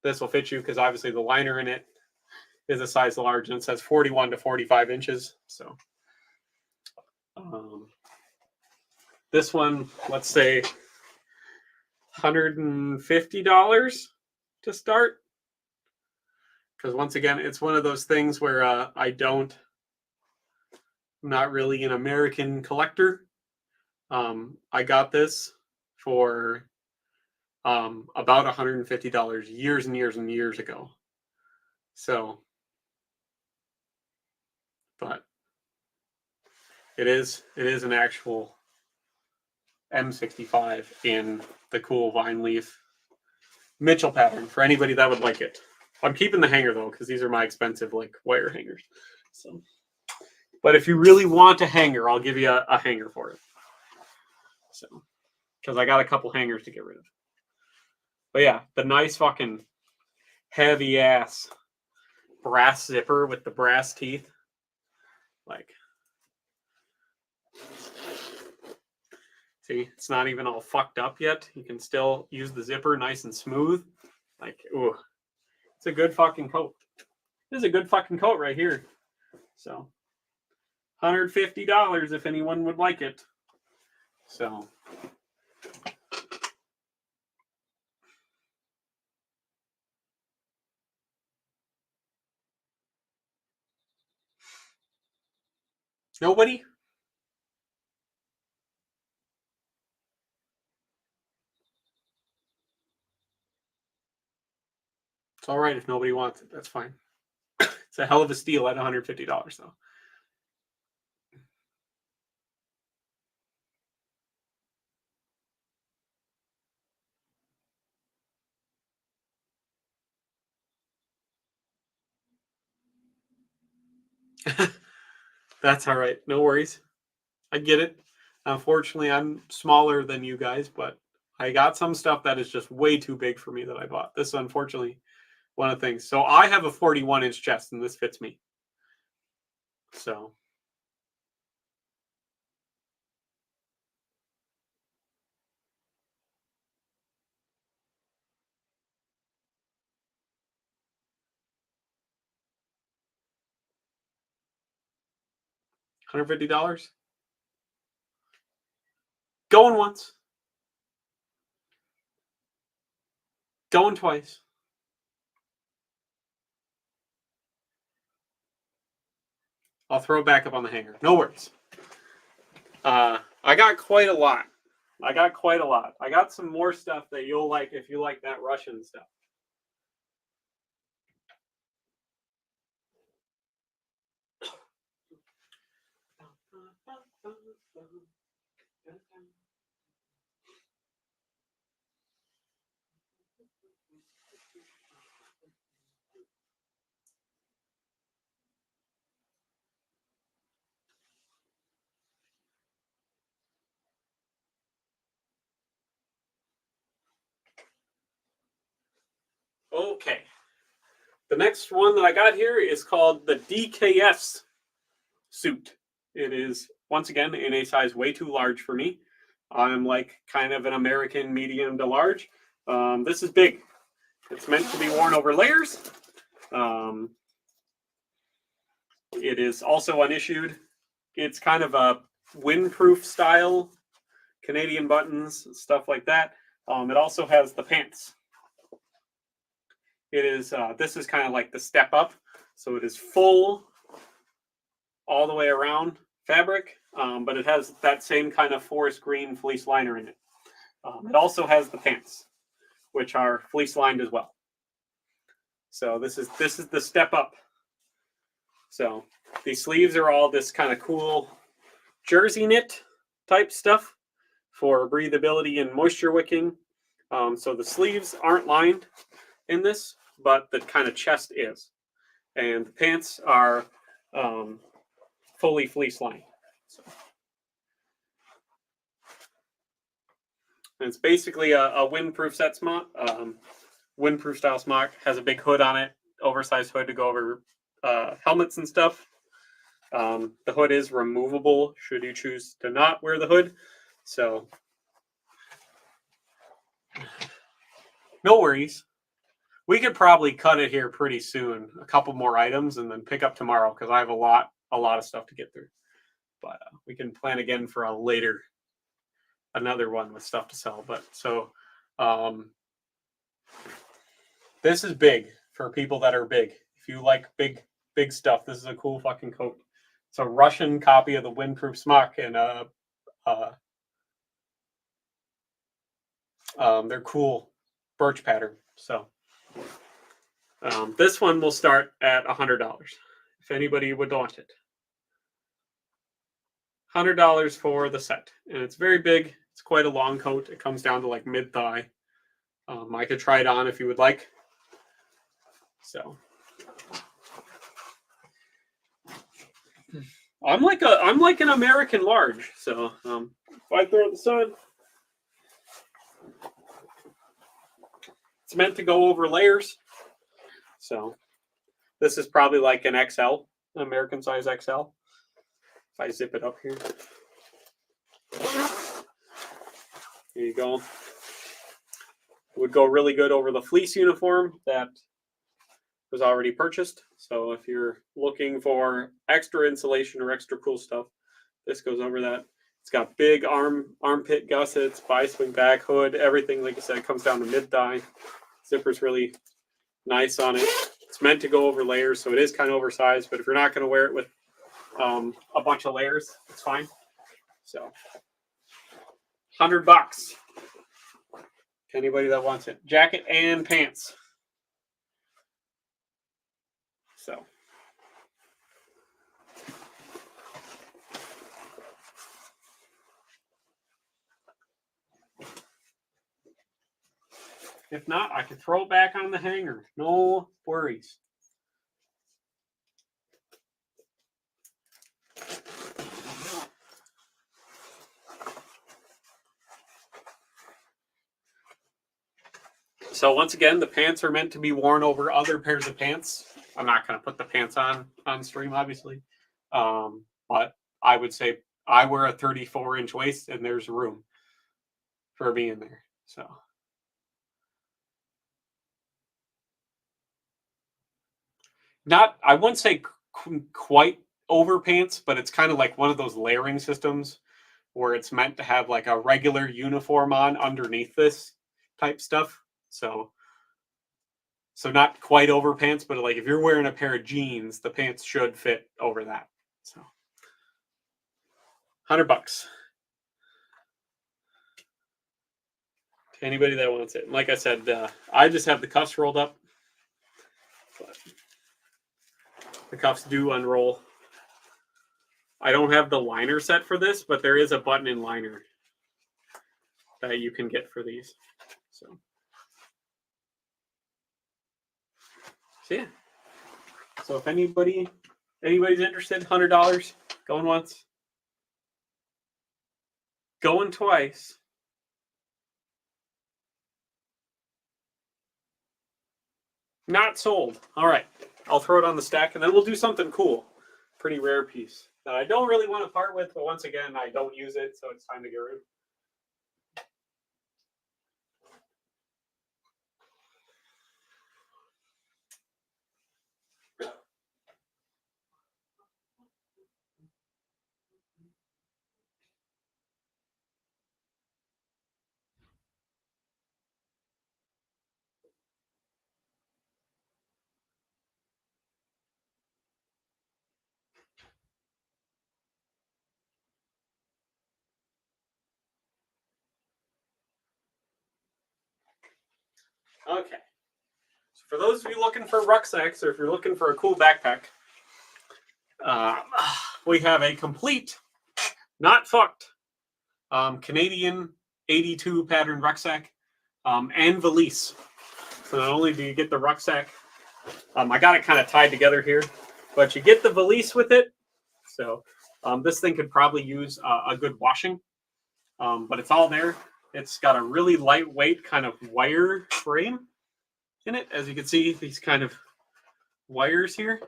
this will fit you because obviously the liner in it is a size large and it says 41 to 45 inches. So um, this one, let's say $150 to start. Because once again, it's one of those things where I'm not really an American collector. I got this for about $150 years and years and years ago. So, but it is an actual M65 in the cool vine leaf Mitchell pattern for anybody that would like it. I'm keeping the hanger though because these are my expensive like wire hangers. So, but if you really want a hanger, I'll give you a hanger for it. So, because I got a couple hangers to get rid of. But yeah, the nice fucking heavy ass brass zipper with the brass teeth. Like, see, it's not even all fucked up yet. You can still use the zipper nice and smooth. Like, ooh, it's a good fucking coat. This is a good fucking coat right here. So, $150 if anyone would like it. So, nobody? It's all right if nobody wants it. That's fine. It's a hell of a steal at $150 though. That's all right. No worries. I get it. Unfortunately, I'm smaller than you guys, but I got some stuff that is just way too big for me that I bought. This is unfortunately one of the things. So I have a 41-inch chest and this fits me. So $150? Going once. Going twice. I'll throw it back up on the hanger. No worries. I got quite a lot. I got some more stuff that you'll like if you like that Russian stuff. Okay. The next one that I got here is called the DKS suit. It is, once again, in a size way too large for me. I'm like kind of an American medium to large. This is big. It's meant to be worn over layers. It is also unissued. It's kind of a windproof style, Canadian buttons, stuff like that. It also has the pants. It is, this is kind of like the step up. So it is full all the way around fabric, but it has that same kind of forest green fleece liner in it. It also has the pants, which are fleece lined as well. So this is the step up. So these sleeves are all this kind of cool jersey knit type stuff for breathability and moisture wicking. So the sleeves aren't lined in this, but the kind of chest is. And the pants are fully fleece lined. So. And it's basically a windproof set smock, windproof style smock. Has a big hood on it, oversized hood to go over helmets and stuff. The hood is removable should you choose to not wear the hood. So no worries. We could probably cut it here pretty soon. A couple more items and then pick up tomorrow because I have a lot of stuff to get through. But we can plan again for another one with stuff to sell. But so this is big for people that are big. If you like big stuff, this is a cool fucking coat. It's a Russian copy of the windproof smock, and they're cool birch pattern. So this one will start at $100 if anybody would want it. $100 for the set, and it's very big. It's quite a long coat. It comes down to like mid thigh. I could try it on if you would like. So I'm like an American large. So if I throw this on, it's meant to go over layers. So this is probably like an XL, American size XL. If I zip it up here. There you go. It would go really good over the fleece uniform that was already purchased. So if you're looking for extra insulation or extra cool stuff, this goes over that. It's got big armpit gussets, bi-swing back hood, everything. Like I said, it comes down to mid-thigh. Zipper's really nice on it. It's meant to go over layers, so it is kind of oversized. But if you're not going to wear it with a bunch of layers, it's fine. So $100 to anybody that wants it. Jacket and pants. So if not, I can throw it back on the hanger. No worries. So once again, the pants are meant to be worn over other pairs of pants. I'm not going to put the pants on stream, obviously. But I would say I wear a 34-inch waist, and there's room for me in there. So I wouldn't say quite over pants, but it's kind of like one of those layering systems where it's meant to have like a regular uniform on underneath this type stuff. So So not quite over pants, but like if you're wearing a pair of jeans, the pants should fit over that. So $100 to anybody that wants it. And like I said, I just have the cuffs rolled up, but the cuffs do unroll. I don't have the liner set for this, but there is a button-in liner that you can get for these. So yeah. So if anybody's interested, $100, going once, going twice. Not sold. All right. I'll throw it on the stack and then we'll do something cool. Pretty rare piece that I don't really want to part with, but once again, I don't use it, so it's time to get rid of. Okay. So for those of you looking for rucksacks, or if you're looking for a cool backpack, we have a complete, not fucked, Canadian 82 pattern rucksack and valise. So not only do you get the rucksack, I got it kind of tied together here, but you get the valise with it. So this thing could probably use a good washing, but it's all there. It's got a really lightweight kind of wire frame in it. As you can see, these kind of wires here.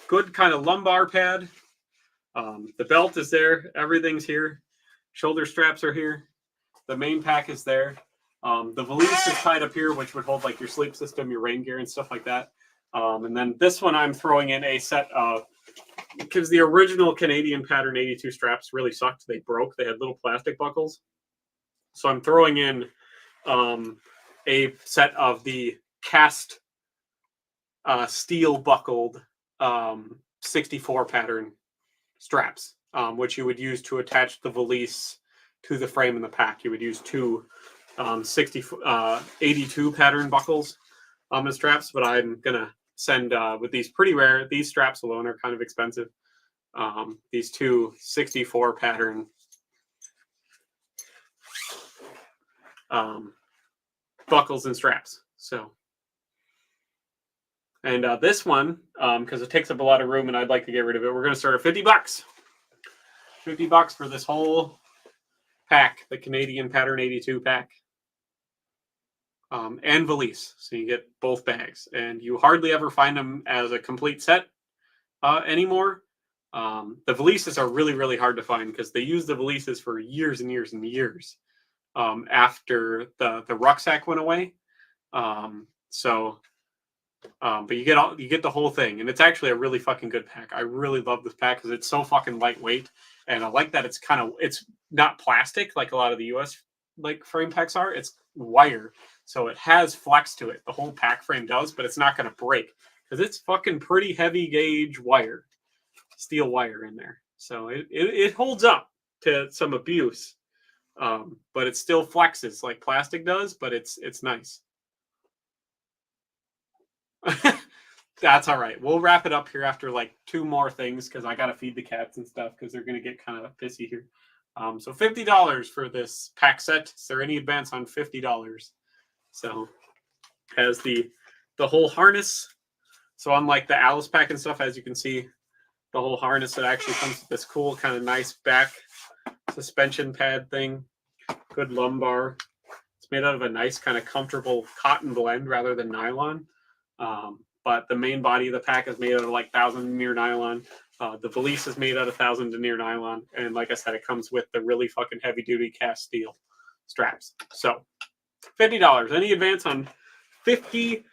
Good kind of lumbar pad. The belt is there. Everything's here. Shoulder straps are here. The main pack is there. The valise is tied up here, which would hold like your sleep system, your rain gear, and stuff like that. And then this one, I'm throwing in a set of, because the original Canadian pattern 82 straps really sucked. They broke. They had little plastic buckles. So I'm throwing in a set of the cast steel buckled 64 pattern straps, which you would use to attach the valise to the frame in the pack. You would use two 82 pattern buckles on the straps, but I'm gonna send with these pretty rare. These straps alone are kind of expensive. These two 64 pattern buckles and straps. So, and this one, because it takes up a lot of room and I'd like to get rid of it, we're going to start at $50. $50 for this whole pack, the Canadian pattern 82 pack. And valise. So you get both bags. And you hardly ever find them as a complete set anymore. The valises are really, really hard to find because they use the valises for years and years and years after the rucksack went away. But you get the whole thing, and it's actually a really fucking good pack. I really love this pack because it's so fucking lightweight, and I like that it's not plastic like a lot of the US like frame packs are. It's wire, so it has flex to it. The whole pack frame does, but it's not going to break because it's fucking pretty heavy gauge wire, steel wire in there. So it holds up to some abuse, but it still flexes like plastic does. But it's nice. That's all right. We'll wrap it up here after like two more things because I got to feed the cats and stuff because they're going to get kind of pissy here. So $50 for this pack set. Is there any advance on $50? So has the whole harness. So unlike the Alice pack and stuff, as you can see, the whole harness that actually comes with this cool kind of nice back suspension pad thing. Good lumbar. It's made out of a nice kind of comfortable cotton blend rather than nylon. But the main body of the pack is made out of like 1,000 denier nylon. The valise is made out of 1,000 denier nylon. And like I said, it comes with the really fucking heavy duty cast steel straps. So $50. Any advance on $50?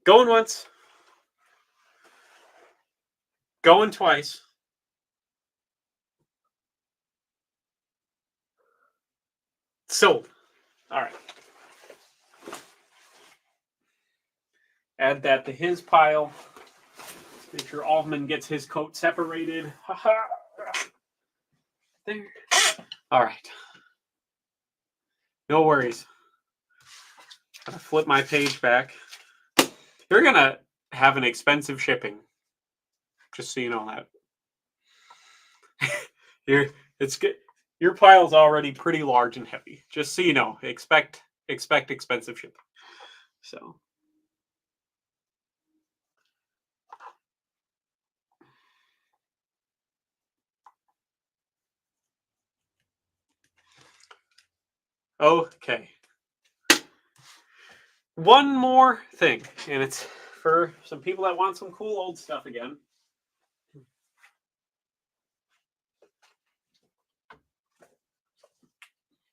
Going once. Going twice. Sold. add that to his pile. Make sure Alvman gets his coat separated. There. All right. No worries. I'm gonna flip my page back. You're gonna have an expensive shipping. Just so you know that. Your pile's already pretty large and heavy. Just so you know, expect expensive shipping. So. Okay. One more thing, and it's for some people that want some cool old stuff again.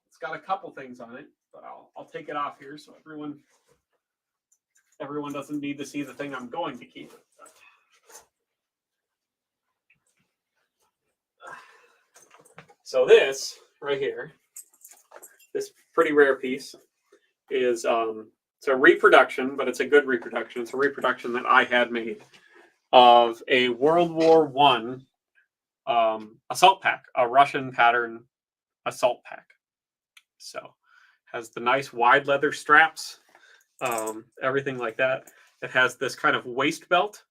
It's got a couple things on it, but I'll take it off here so everyone doesn't need to see the thing I'm going to keep. So this right here, this pretty rare piece is it's a reproduction, but it's a good reproduction. It's a reproduction that I had made of a World War One assault pack, a Russian pattern assault pack. So has the nice wide leather straps, everything like that. It has this kind of waist belt,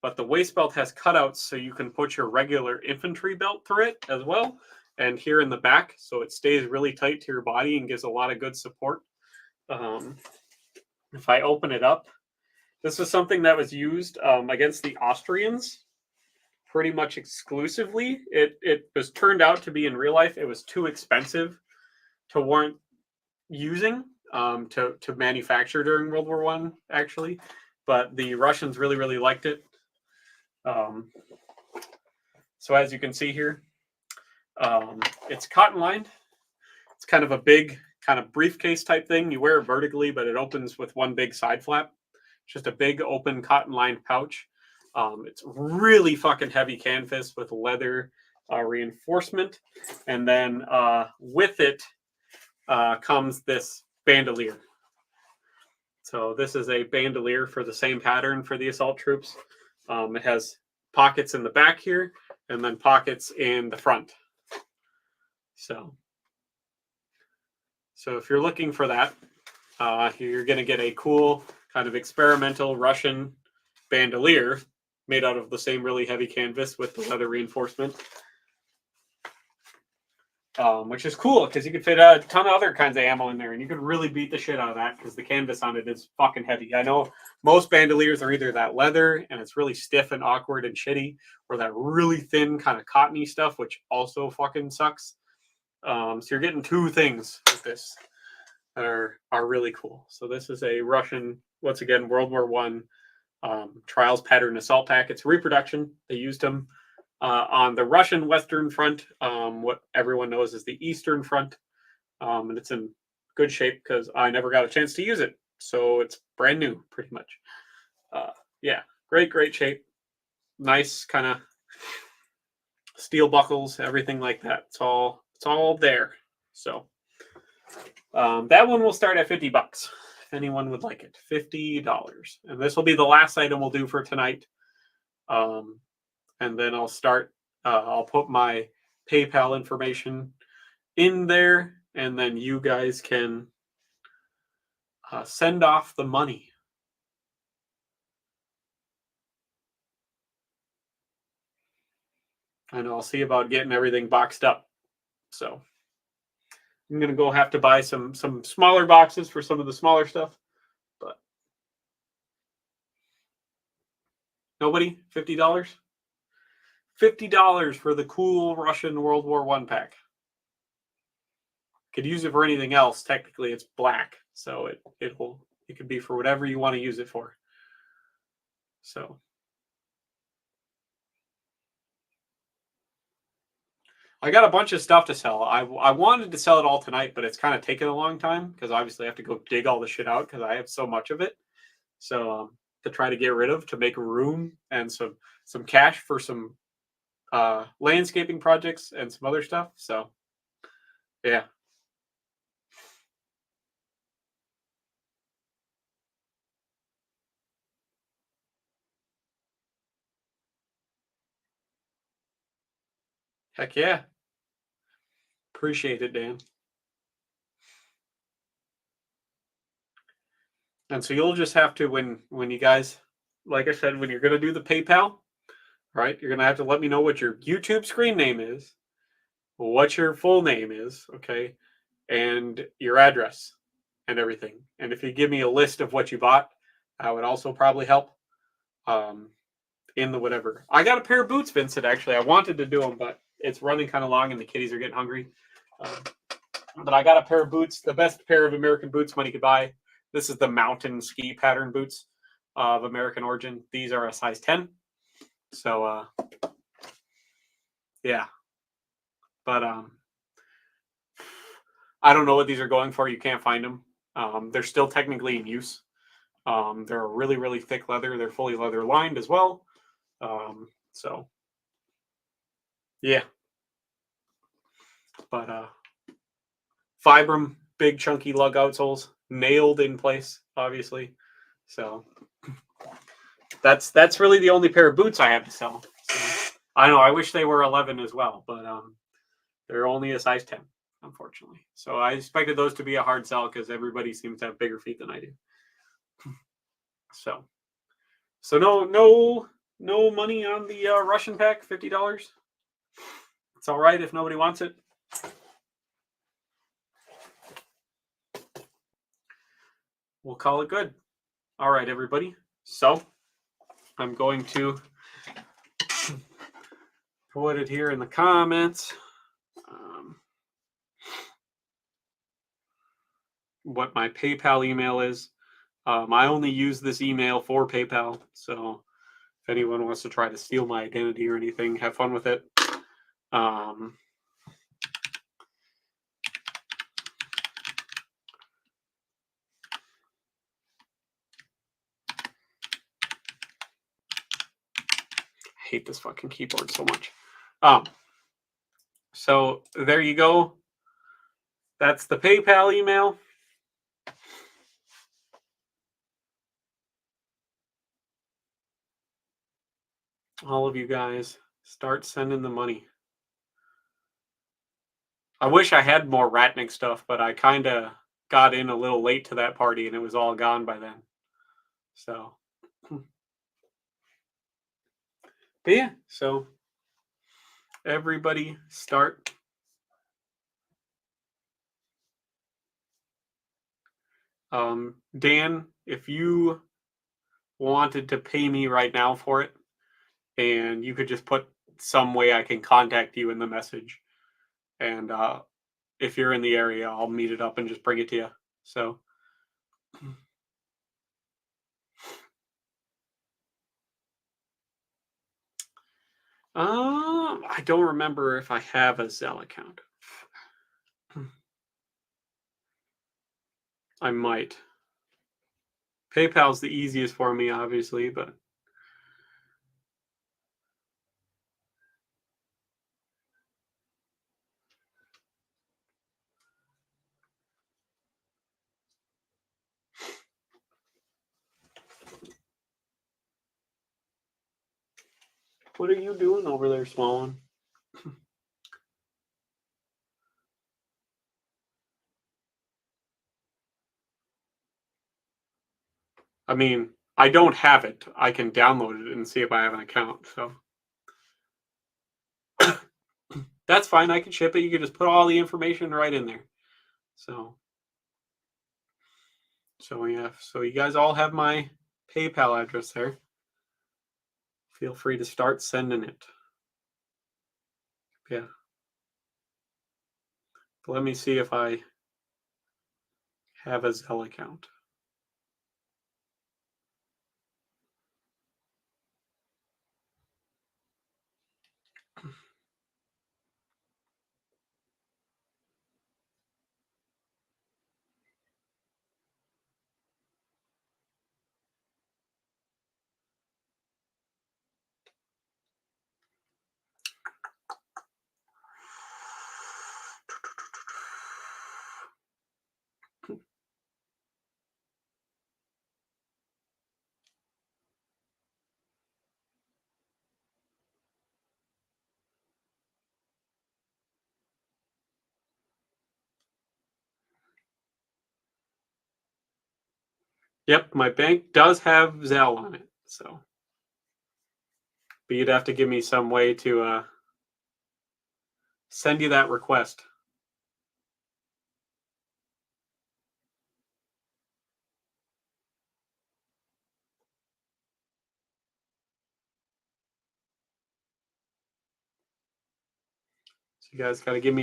but the waist belt has cutouts so you can put your regular infantry belt through it as well. And here in the back, so it stays really tight to your body and gives a lot of good support. If I open it up, this was something that was used against the Austrians pretty much exclusively. It was turned out to be, in real life, it was too expensive to warrant using to manufacture during World War One, actually. But the Russians really, really liked it. So as you can see here, it's cotton lined. It's kind of a big kind of briefcase type thing. You wear it vertically, but it opens with one big side flap. It's just a big open cotton lined pouch. It's really fucking heavy canvas with leather reinforcement. And then with it comes this bandolier. So this is a bandolier for the same pattern for the assault troops. It has pockets in the back here and then pockets in the front. So if you're looking for that, you're going to get a cool kind of experimental Russian bandolier made out of the same really heavy canvas with the leather reinforcement. Which is cool because you could fit a ton of other kinds of ammo in there and you could really beat the shit out of that because the canvas on it is fucking heavy. I know most bandoliers are either that leather and it's really stiff and awkward and shitty, or that really thin kind of cottony stuff, which also fucking sucks. So you're getting two things with this that are really cool. So this is a Russian, once again, World War One trials pattern assault pack. It's a reproduction. They used them on the Russian Western Front, what everyone knows as the Eastern Front. And it's in good shape because I never got a chance to use it. So it's brand new, pretty much. Yeah, great shape. Nice kind of steel buckles, everything like that. It's all there. So that one will start at $50 if anyone would like it. $50. And this will be the last item we'll do for tonight. And then I'll put my PayPal information in there, and then you guys can send off the money. And I'll see about getting everything boxed up. So I'm going to have to buy some smaller boxes for some of the smaller stuff. But nobody? $50? $50 for the cool Russian World War One pack. Could use it for anything else. Technically, it's black, so it could be for whatever you want to use it for. So I got a bunch of stuff to sell. I wanted to sell it all tonight, but it's kind of taken a long time because obviously I have to go dig all the shit out because I have so much of it. So to try to get rid of, to make room and some cash for some landscaping projects and some other stuff. So yeah. Heck yeah. Appreciate it, Dan. And so you'll just have to when you guys, like I said, when you're gonna do the PayPal, right? You're gonna have to let me know what your YouTube screen name is, what your full name is, okay, and your address and everything. And if you give me a list of what you bought, that would also probably help. Um, in the whatever. I got a pair of boots, Vincent. Actually, I wanted to do them, but it's running kind of long, and the kitties are getting hungry. Um, but I got a pair of boots, the best pair of American boots money could buy. This is the mountain ski pattern boots of American origin. These are a size 10. So yeah, but I don't know what these are going for. You can't find them. They're still technically in use. They're a really, really thick leather. They're fully leather lined as well. So yeah, but Vibram, big chunky lug outsoles, nailed in place, obviously. So that's really the only pair of boots I have to sell. So, I know I wish they were 11 as well, but they're only a size 10, unfortunately. So I expected those to be a hard sell because everybody seems to have bigger feet than I do. So no money on the Russian pack, $50. It's all right if nobody wants it. We'll call it good. All right, everybody. So I'm going to put it here in the comments. What my PayPal email is. I only use this email for PayPal, so if anyone wants to try to steal my identity or anything, have fun with it. I hate this fucking keyboard so much. So there you go. That's the PayPal email. All of you guys, start sending the money. I wish I had more Ratnik stuff, but I kind of got in a little late to that party and it was all gone by then. So, but yeah, so everybody start. Dan, if you wanted to pay me right now for it, and you could just put some way I can contact you in the message, and if you're in the area, I'll meet it up and just bring it to you. So, I don't remember if I have a Zelle account. I might. PayPal's the easiest for me, obviously, but what are you doing over there, small one? I mean, I don't have it. I can download it and see if I have an account. So that's fine. I can ship it. You can just put all the information right in there. So yeah. So you guys all have my PayPal address there. Feel free to start sending it. Yeah. But let me see if I have a Zelle account. Yep, my bank does have Zelle on it, so but you'd have to give me some way to send you that request. So you guys got to give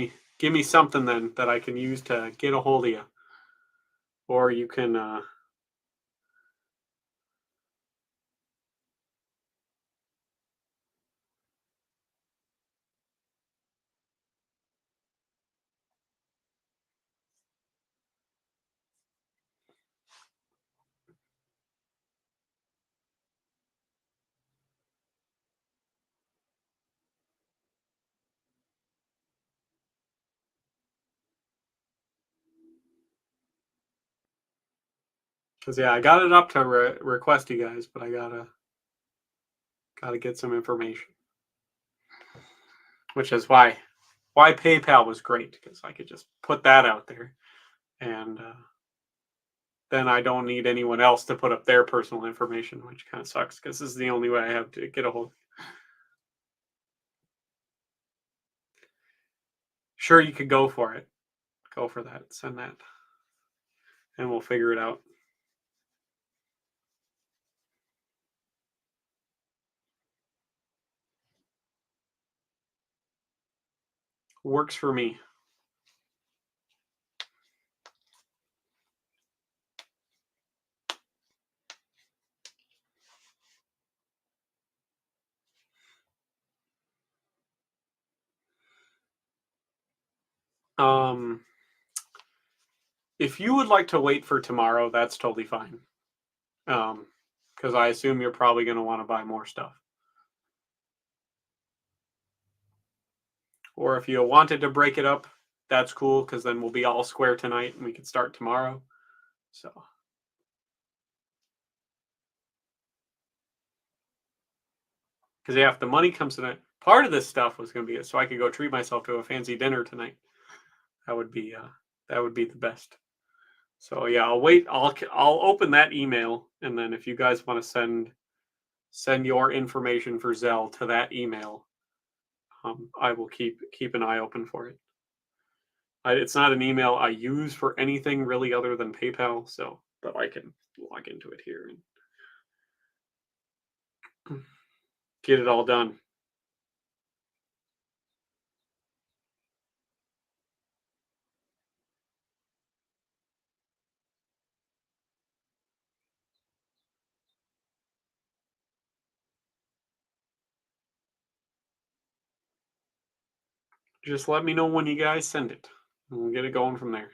me something then that I can use to get a hold of you, or you can. Because yeah, I got it up to request you guys, but I gotta get some information, which is why PayPal was great because I could just put that out there, and then I don't need anyone else to put up their personal information, which kind of sucks because this is the only way I have to get a hold. Sure, you could go for it. Go for that. Send that, and we'll figure it out. Works for me. Um, if you would like to wait for tomorrow, that's totally fine. Because I assume you're probably going to want to buy more stuff. Or if you wanted to break it up, that's cool because then we'll be all square tonight and we can start tomorrow. So, because yeah, if the money comes tonight, part of this stuff was going to be so I could go treat myself to a fancy dinner tonight. That would be the best. So yeah, I'll wait. I'll open that email, and then if you guys want to send your information for Zelle to that email, I will keep an eye open for it. It's not an email I use for anything really other than PayPal, so but I can log into it here and get it all done. Just let me know when you guys send it, and we'll get it going from there.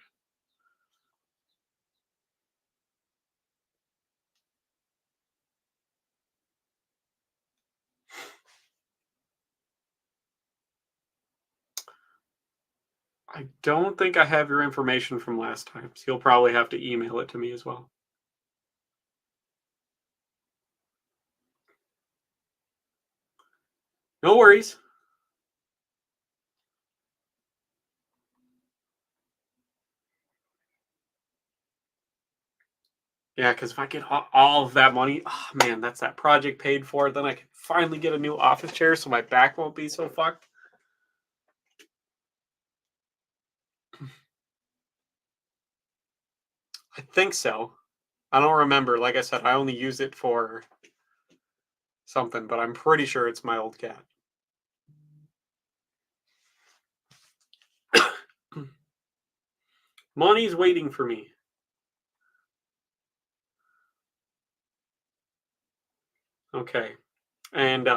I don't think I have your information from last time, so you'll probably have to email it to me as well. No worries. Yeah, because if I get all of that money, oh man, that's that project paid for. Then I can finally get a new office chair so my back won't be so fucked. I think so. I don't remember. Like I said, I only use it for something, but I'm pretty sure it's my old cat. Money's waiting for me. Okay. And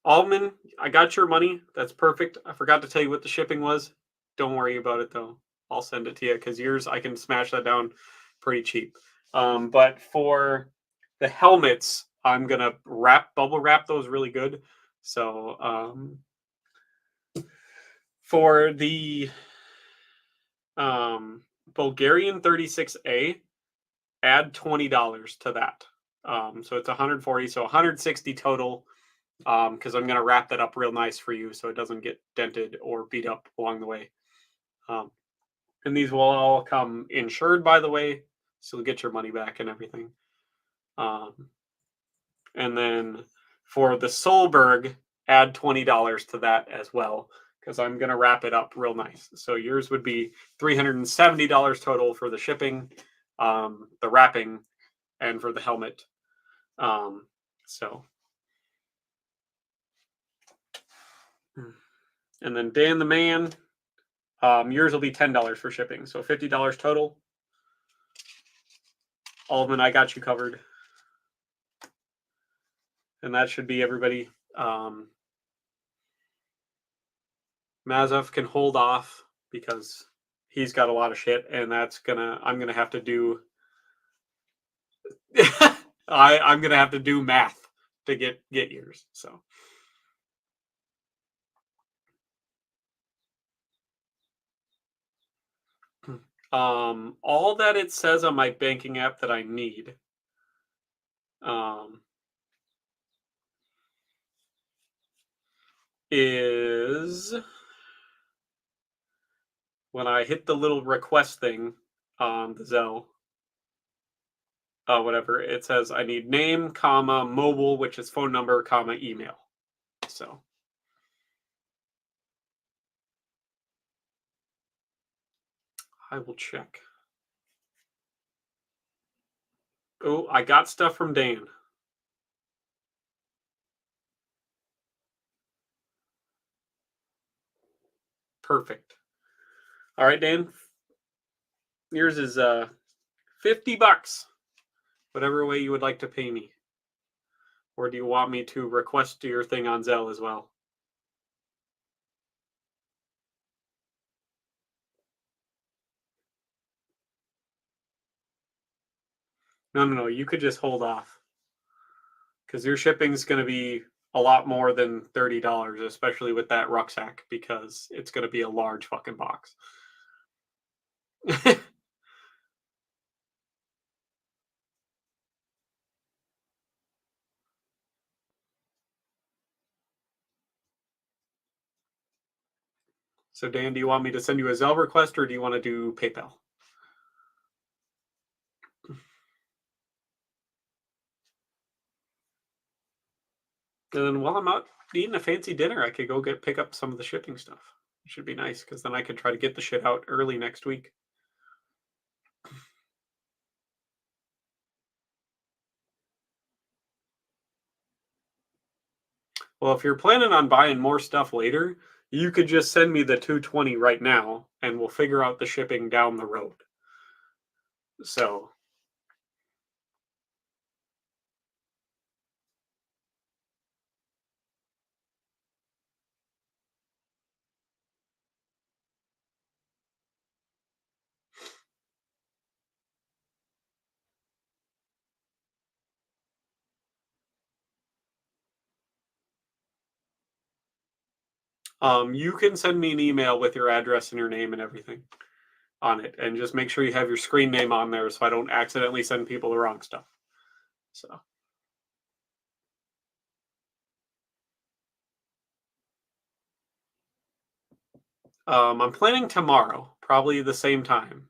Alman, I got your money. That's perfect. I forgot to tell you what the shipping was. Don't worry about it though. I'll send it to you because yours I can smash that down pretty cheap. But for the helmets, I'm gonna bubble wrap those really good. So for the um, Bulgarian 36A, add $20 to that. So it's 140, so 160 total. Because I'm going to wrap that up real nice for you so it doesn't get dented or beat up along the way. And these will all come insured, by the way. so you'll get your money back and everything. And then for the Solberg, add $20 to that as well, because I'm going to wrap it up real nice. So yours would be $370 total for the shipping, the wrapping, and for the helmet. So, and then Dan the Man, yours will be $10 for shipping, so $50 total. Alderman, I got you covered. And that should be everybody. Mazov can hold off because he's got a lot of shit, and I'm gonna have to do I'm gonna have to do math to get yours. So all that it says on my banking app that I need is when I hit the little request thing on the Zelle, whatever, it says I need name, comma, mobile, which is phone number, comma, email. So I will check. Oh, I got stuff from Dan. Perfect. All right, Dan. Yours is $50. Whatever way you would like to pay me. Or do you want me to request your thing on Zelle as well? No. You could just hold off. Because your shipping's going to be a lot more than $30, especially with that rucksack, because it's going to be a large fucking box. So, Dan, do you want me to send you a Zelle request, or do you want to do PayPal? And then while I'm out eating a fancy dinner, I could go pick up some of the shipping stuff. It should be nice, because then I could try to get the shit out early next week. Well, if you're planning on buying more stuff later, you could just send me the 220 right now, and we'll figure out the shipping down the road. So, you can send me an email with your address and your name and everything on it, and just make sure you have your screen name on there so I don't accidentally send people the wrong stuff. So, I'm planning tomorrow, probably the same time.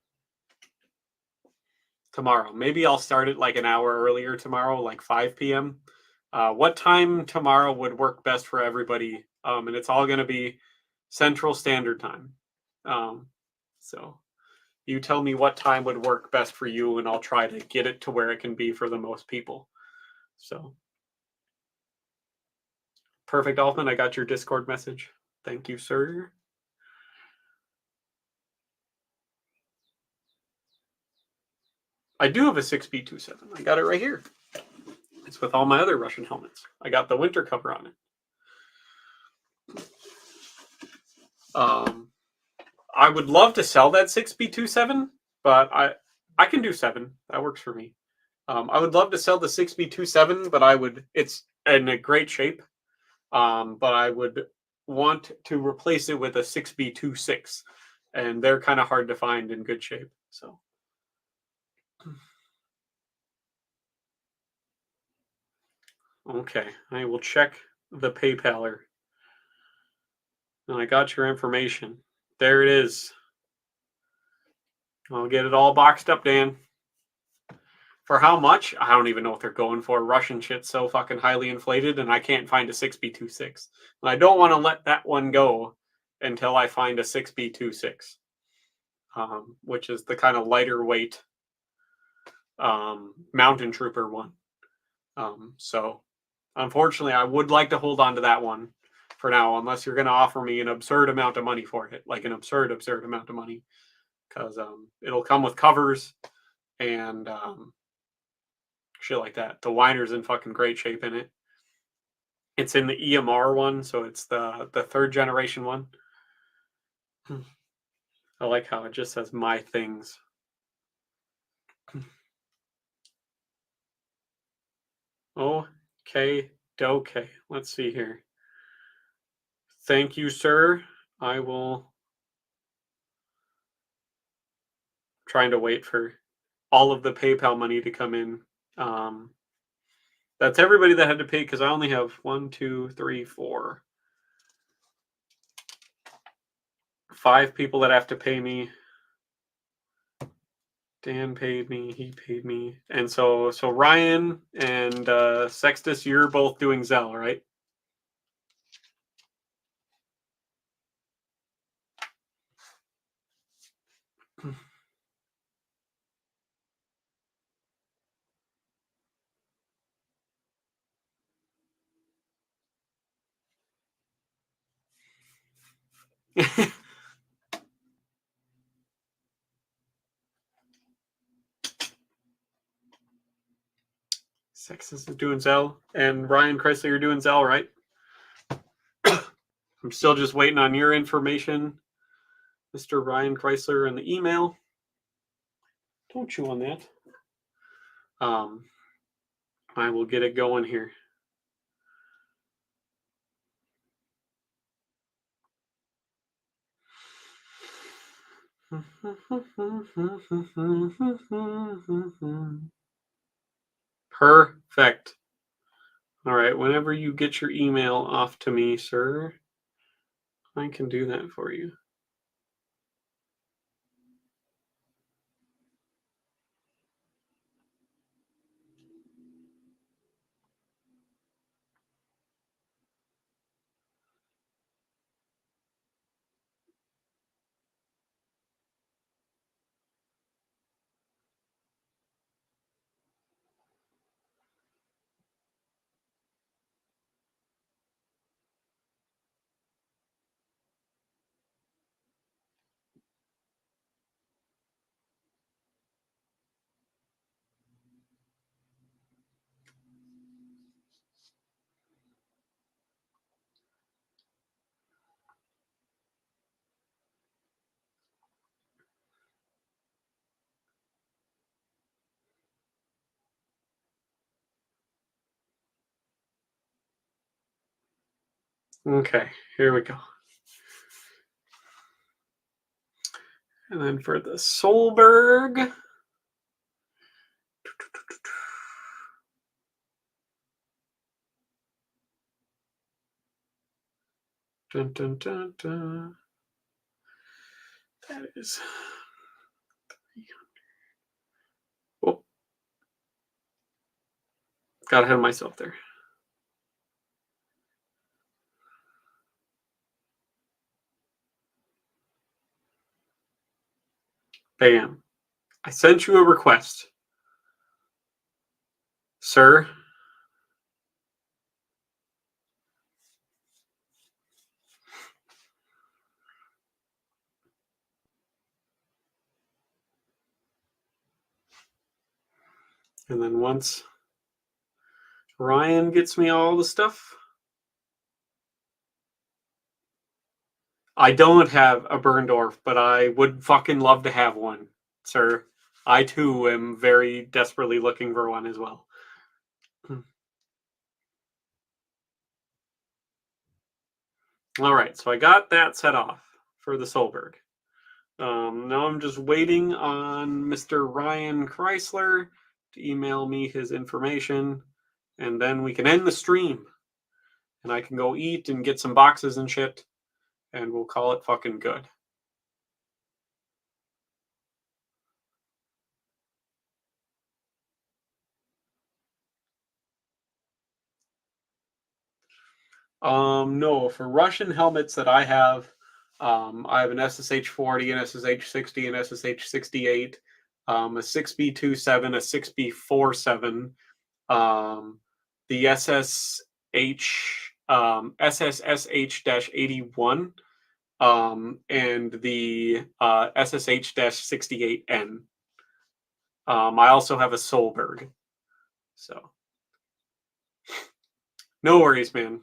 Tomorrow, maybe I'll start it like an hour earlier tomorrow, like 5 p.m. What time tomorrow would work best for everybody? And it's all going to be Central Standard Time. So you tell me what time would work best for you, and I'll try to get it to where it can be for the most people. So perfect, Altman. I got your Discord message. Thank you, sir. I do have a 6B27. I got it right here. It's with all my other Russian helmets. I got the winter cover on it. I would love to sell that 6B27, but I can do 7. That works for me. I would love to sell the 6B27, but it's in a great shape. But I would want to replace it with a 6B26, and they're kind of hard to find in good shape. So, okay, I will check the PayPaler. And I got your information. There it is. I'll get it all boxed up, Dan. For how much? I don't even know what they're going for. Russian shit's so fucking highly inflated, and I can't find a 6B26. And I don't want to let that one go until I find a 6B26, which is the kind of lighter weight mountain trooper one. So, unfortunately, I would like to hold on to that one for now, unless you're going to offer me an absurd amount of money for it, like an absurd amount of money, because it'll come with covers and shit like that. The winer's in fucking great shape in it. It's in the EMR one, so it's the third generation one. I like how it just says my things. Okay, okay. Let's see here. Thank you, sir. I will trying to wait for all of the PayPal money to come in. That's everybody that had to pay because I only have 1, 2, 3, 4, 5 people that have to pay me. Dan paid me, he paid me. And so Ryan and Sextus, you're both doing Zelle, right? Sextus is doing Zelle, and Ryan Chrysler, you're doing Zelle, right? I'm still just waiting on your information, Mr. Ryan Chrysler, and the email. Don't chew on that. I will get it going here. Perfect. All right, whenever you get your email off to me, sir, I can do that for you. Okay, here we go. And then for the Solberg. Dun, dun, dun, dun. That is 300. Oh, got ahead of myself there. Bam. I sent you a request, sir. And then once Ryan gets me all the stuff, I don't have a Berndorf, but I would fucking love to have one, sir. I too am very desperately looking for one as well. All right, so I got that set off for the Solberg. Now I'm just waiting on Mr. Ryan Chrysler to email me his information, and then we can end the stream. And I can go eat and get some boxes and shit, and we'll call it fucking good. No, for Russian helmets that I have an SSH-40, an SSH-60, an SSH-68, a 6B27, a 6B47, the SSSH-81, and the SSH-68N. I also have a Solberg. So, no worries, man.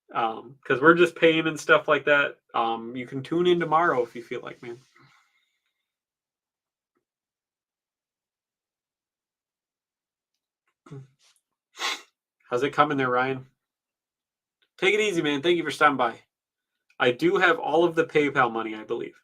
Because we're just paying and stuff like that. You can tune in tomorrow if you feel like, man. How's it coming there, Ryan? Take it easy, man. Thank you for stopping by. I do have all of the PayPal money, I believe.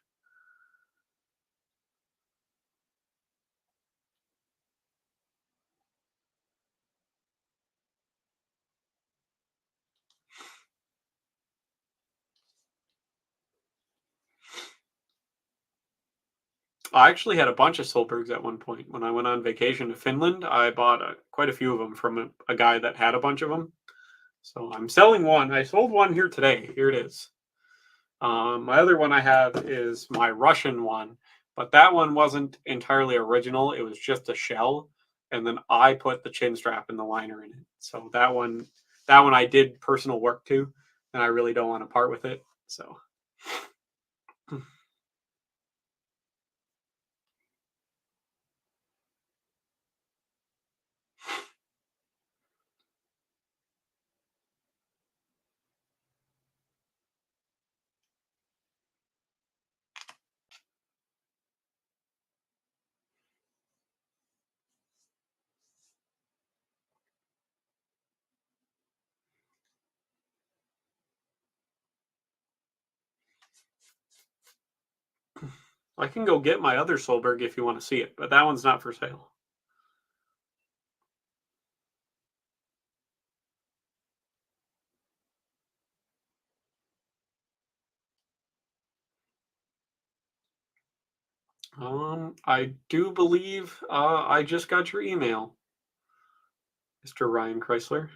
I actually had a bunch of Solbergs at one point. When I went on vacation to Finland, I bought quite a few of them from a guy that had a bunch of them. So I'm selling one. I sold one here today. Here it is. My other one I have is my Russian one, but that one wasn't entirely original. It was just a shell, and then I put the chin strap and the liner in it. So that one I did personal work to, and I really don't want to part with it. So. I can go get my other Solberg if you want to see it, but that one's not for sale. I do believe I just got your email, Mr. Ryan Chrysler.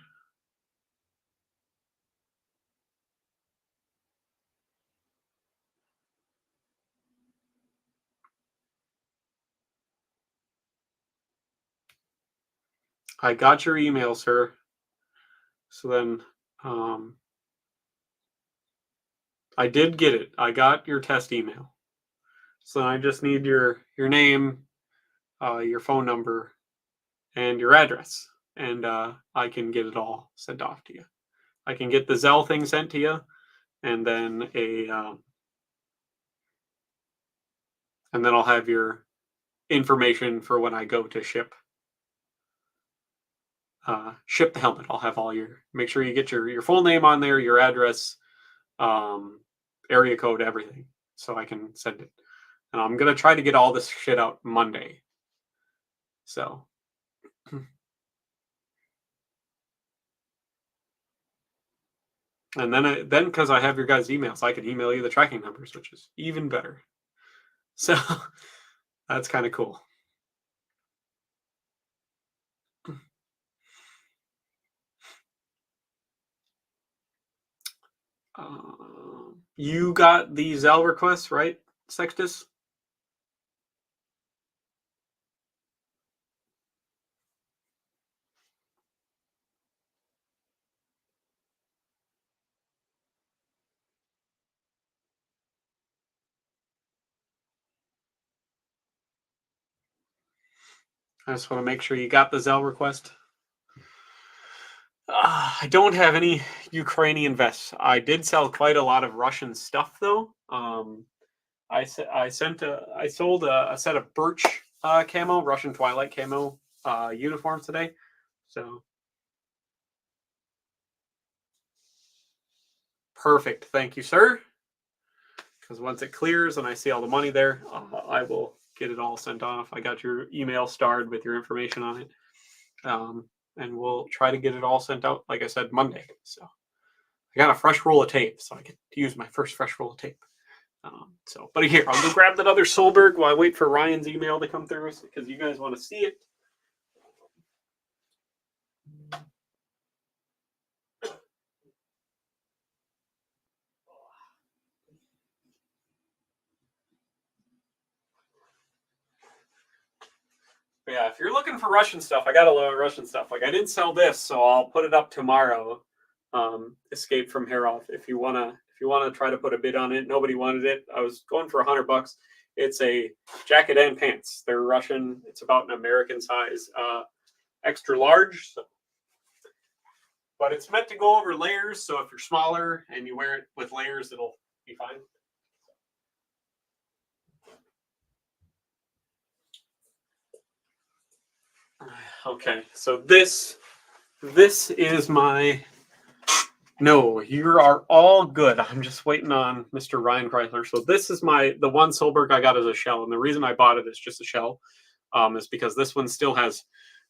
I got your email, sir. So then, I did get it. I got your test email. So I just need your name, your phone number, and your address, and I can get it all sent off to you. I can get the Zelle thing sent to you, and then and then I'll have your information for when I go to ship the helmet. I'll have all your. Make sure you get your full name on there, your address, area code, everything, so I can send it. And I'm gonna try to get all this shit out Monday. So. And then because I have your guys' emails, I can email you the tracking numbers, which is even better. So that's kind of cool. You got the Zelle request, right, Sextus? I just want to make sure you got the Zelle request. I don't have any Ukrainian vests. I did sell quite a lot of Russian stuff, though. I sold a set of birch camo, Russian Twilight camo uniforms today. So perfect. Thank you, sir. Because once it clears and I see all the money there, I will get it all sent off. I got your email starred with your information on it. And we'll try to get it all sent out, like I said, Monday. So I got a fresh roll of tape, so I get to use my first fresh roll of tape. But here, I'll go grab that other Solberg while I wait for Ryan's email to come through because you guys want to see it. Yeah, if you're looking for Russian stuff, I got a lot of Russian stuff. Like I did sell this, so I'll put it up tomorrow. Escape from Harov. If you wanna try to put a bid on it, nobody wanted it. I was going for $100. It's a jacket and pants. They're Russian. It's about an American size, extra large. So, but it's meant to go over layers. So if you're smaller and you wear it with layers, it'll be fine. Okay, so this is my. No, you are all good. I'm just waiting on Mr. Ryan Chrysler. So this is the one Solberg I got as a shell, and the reason I bought it as just a shell, is because this one still has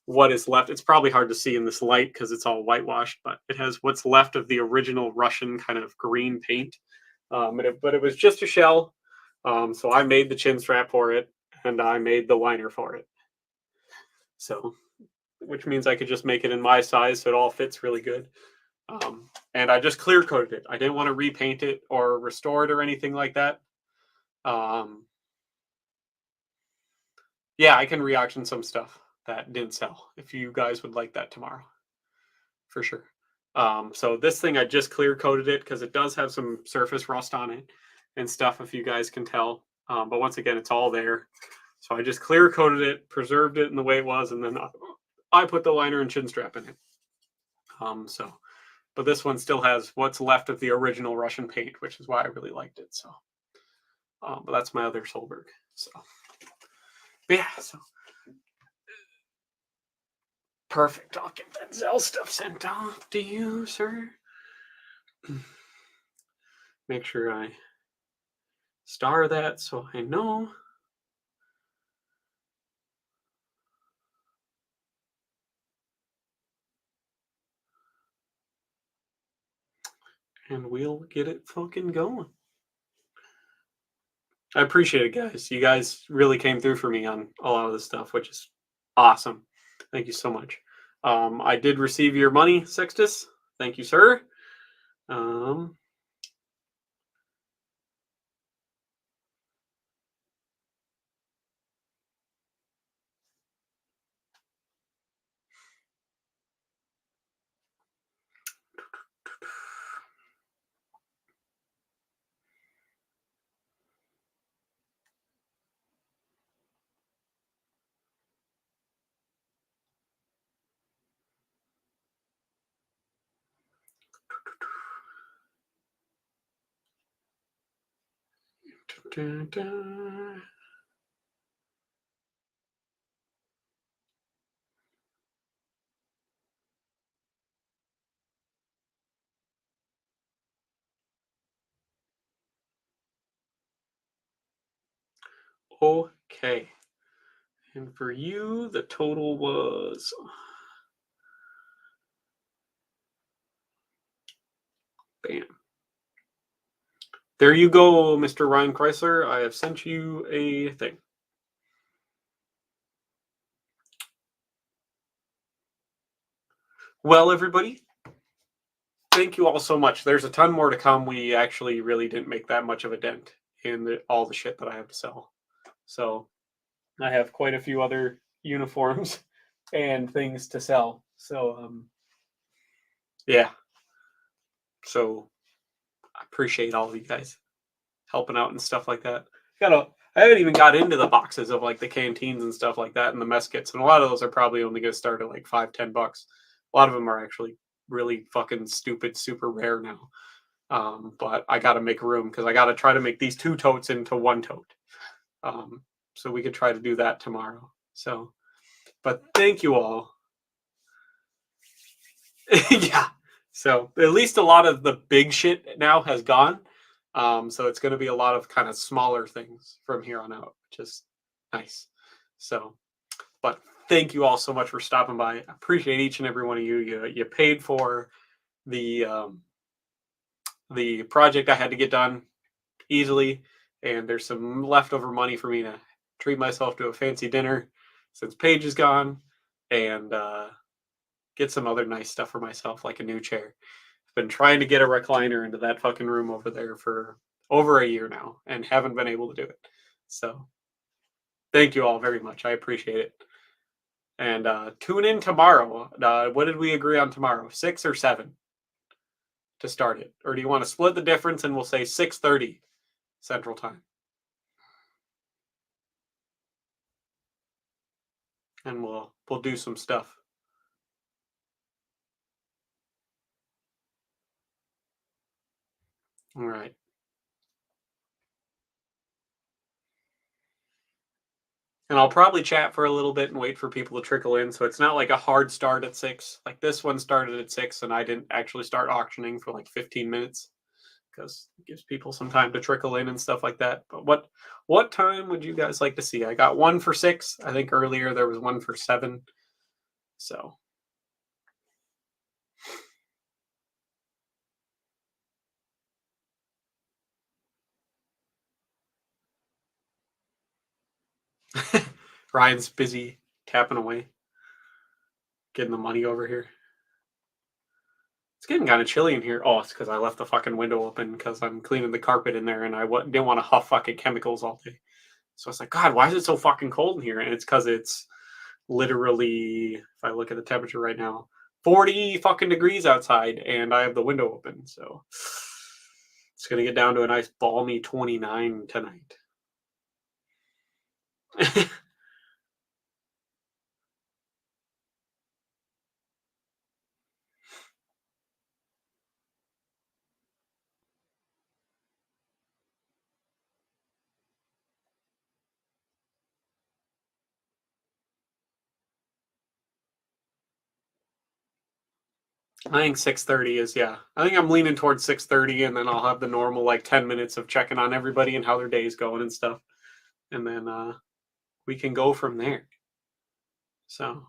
what is left. It's probably hard to see in this light because it's all whitewashed, but it has what's left of the original Russian kind of green paint. But it was just a shell, so I made the chin strap for it, and I made the liner for it. So, which means I could just make it in my size, so it all fits really good. And I just clear coated it. I didn't want to repaint it or restore it or anything like that. Yeah, I can re-auction some stuff that didn't sell if you guys would like that tomorrow, for sure. So this thing I just clear coated it because it does have some surface rust on it and stuff, if you guys can tell. But once again, it's all there. So I just clear coated it, preserved it in the way it was, and then I put the liner and chin strap in it. But this one still has what's left of the original Russian paint, which is why I really liked it. So, but that's my other Solberg. So, but yeah, so perfect. I'll get that Zell stuff sent off to you, sir. Make sure I star that so I know. And we'll get it fucking going. I appreciate it, guys. You guys really came through for me on a lot of this stuff, which is awesome. Thank you so much. I did receive your money, Sextus. Thank you, sir. Okay. And for you, the total was. Bam. There you go, Mr. Ryan Chrysler. I have sent you a thing. Well, everybody, thank you all so much. There's a ton more to come. We actually really didn't make that much of a dent in all the shit that I have to sell. So I have quite a few other uniforms and things to sell. So yeah. So I appreciate all of you guys helping out and stuff like that. I haven't even got into the boxes of like the canteens and stuff like that and the mess kits. And a lot of those are probably only going to start at like $5-10. A lot of them are actually really fucking stupid, super rare now. But I got to make room because I got to try to make these 2 totes into 1 tote. So we could try to do that tomorrow. So, but thank you all. Yeah. So at least a lot of the big shit now has gone. So it's going to be a lot of kind of smaller things from here on out, which is nice. So, but thank you all so much for stopping by. I appreciate each and every one of you. You paid for the project I had to get done easily, and there's some leftover money for me to treat myself to a fancy dinner since Paige is gone, and get some other nice stuff for myself, like a new chair. I've been trying to get a recliner into that fucking room over there for over a year now and haven't been able to do it. So thank you all very much. I appreciate it. And tune in tomorrow. What did we agree on tomorrow? 6 or 7 to start it, or do you want to split the difference and we'll say 6:30 Central Time, and we'll do some stuff. All right. And I'll probably chat for a little bit and wait for people to trickle in. So it's not like a hard start at 6. Like this one started at 6 and I didn't actually start auctioning for like 15 minutes because it gives people some time to trickle in and stuff like that. But what time would you guys like to see? I got one for 6. I think earlier there was one for 7. So Ryan's busy tapping away, getting the money over here. It's getting kind of chilly in here. Oh, it's because I left the fucking window open because I'm cleaning the carpet in there and I didn't want to huff fucking chemicals all day. So it's like, God, why is it so fucking cold in here? And it's because it's literally, if I look at the temperature right now, 40 fucking degrees outside and I have the window open. So it's going to get down to a nice balmy 29 tonight. I think 6:30 is, yeah. I think I'm leaning towards 6:30 and then I'll have the normal like 10 minutes of checking on everybody and how their day's going and stuff. And then we can go from there. So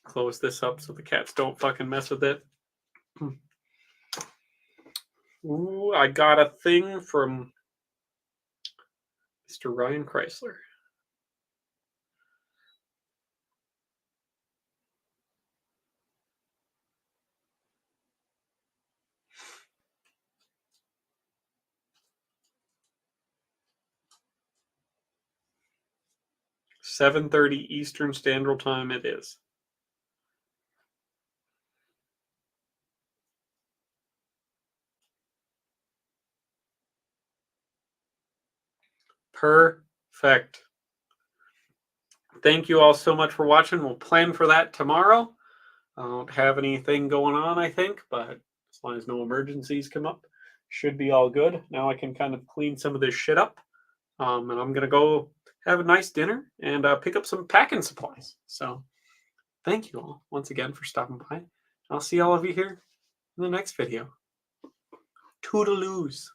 close this up so the cats don't fucking mess with it. Ooh, I got a thing from Mr. Ryan Chrysler. $7:30 Eastern Standard Time it is. Perfect. Thank you all so much for watching. We'll plan for that tomorrow. I don't have anything going on, I think, but as long as no emergencies come up, should be all good. Now I can kind of clean some of this shit up. And I'm going to go have a nice dinner and pick up some packing supplies. So thank you all once again for stopping by. I'll see all of you here in the next video. Toodaloos.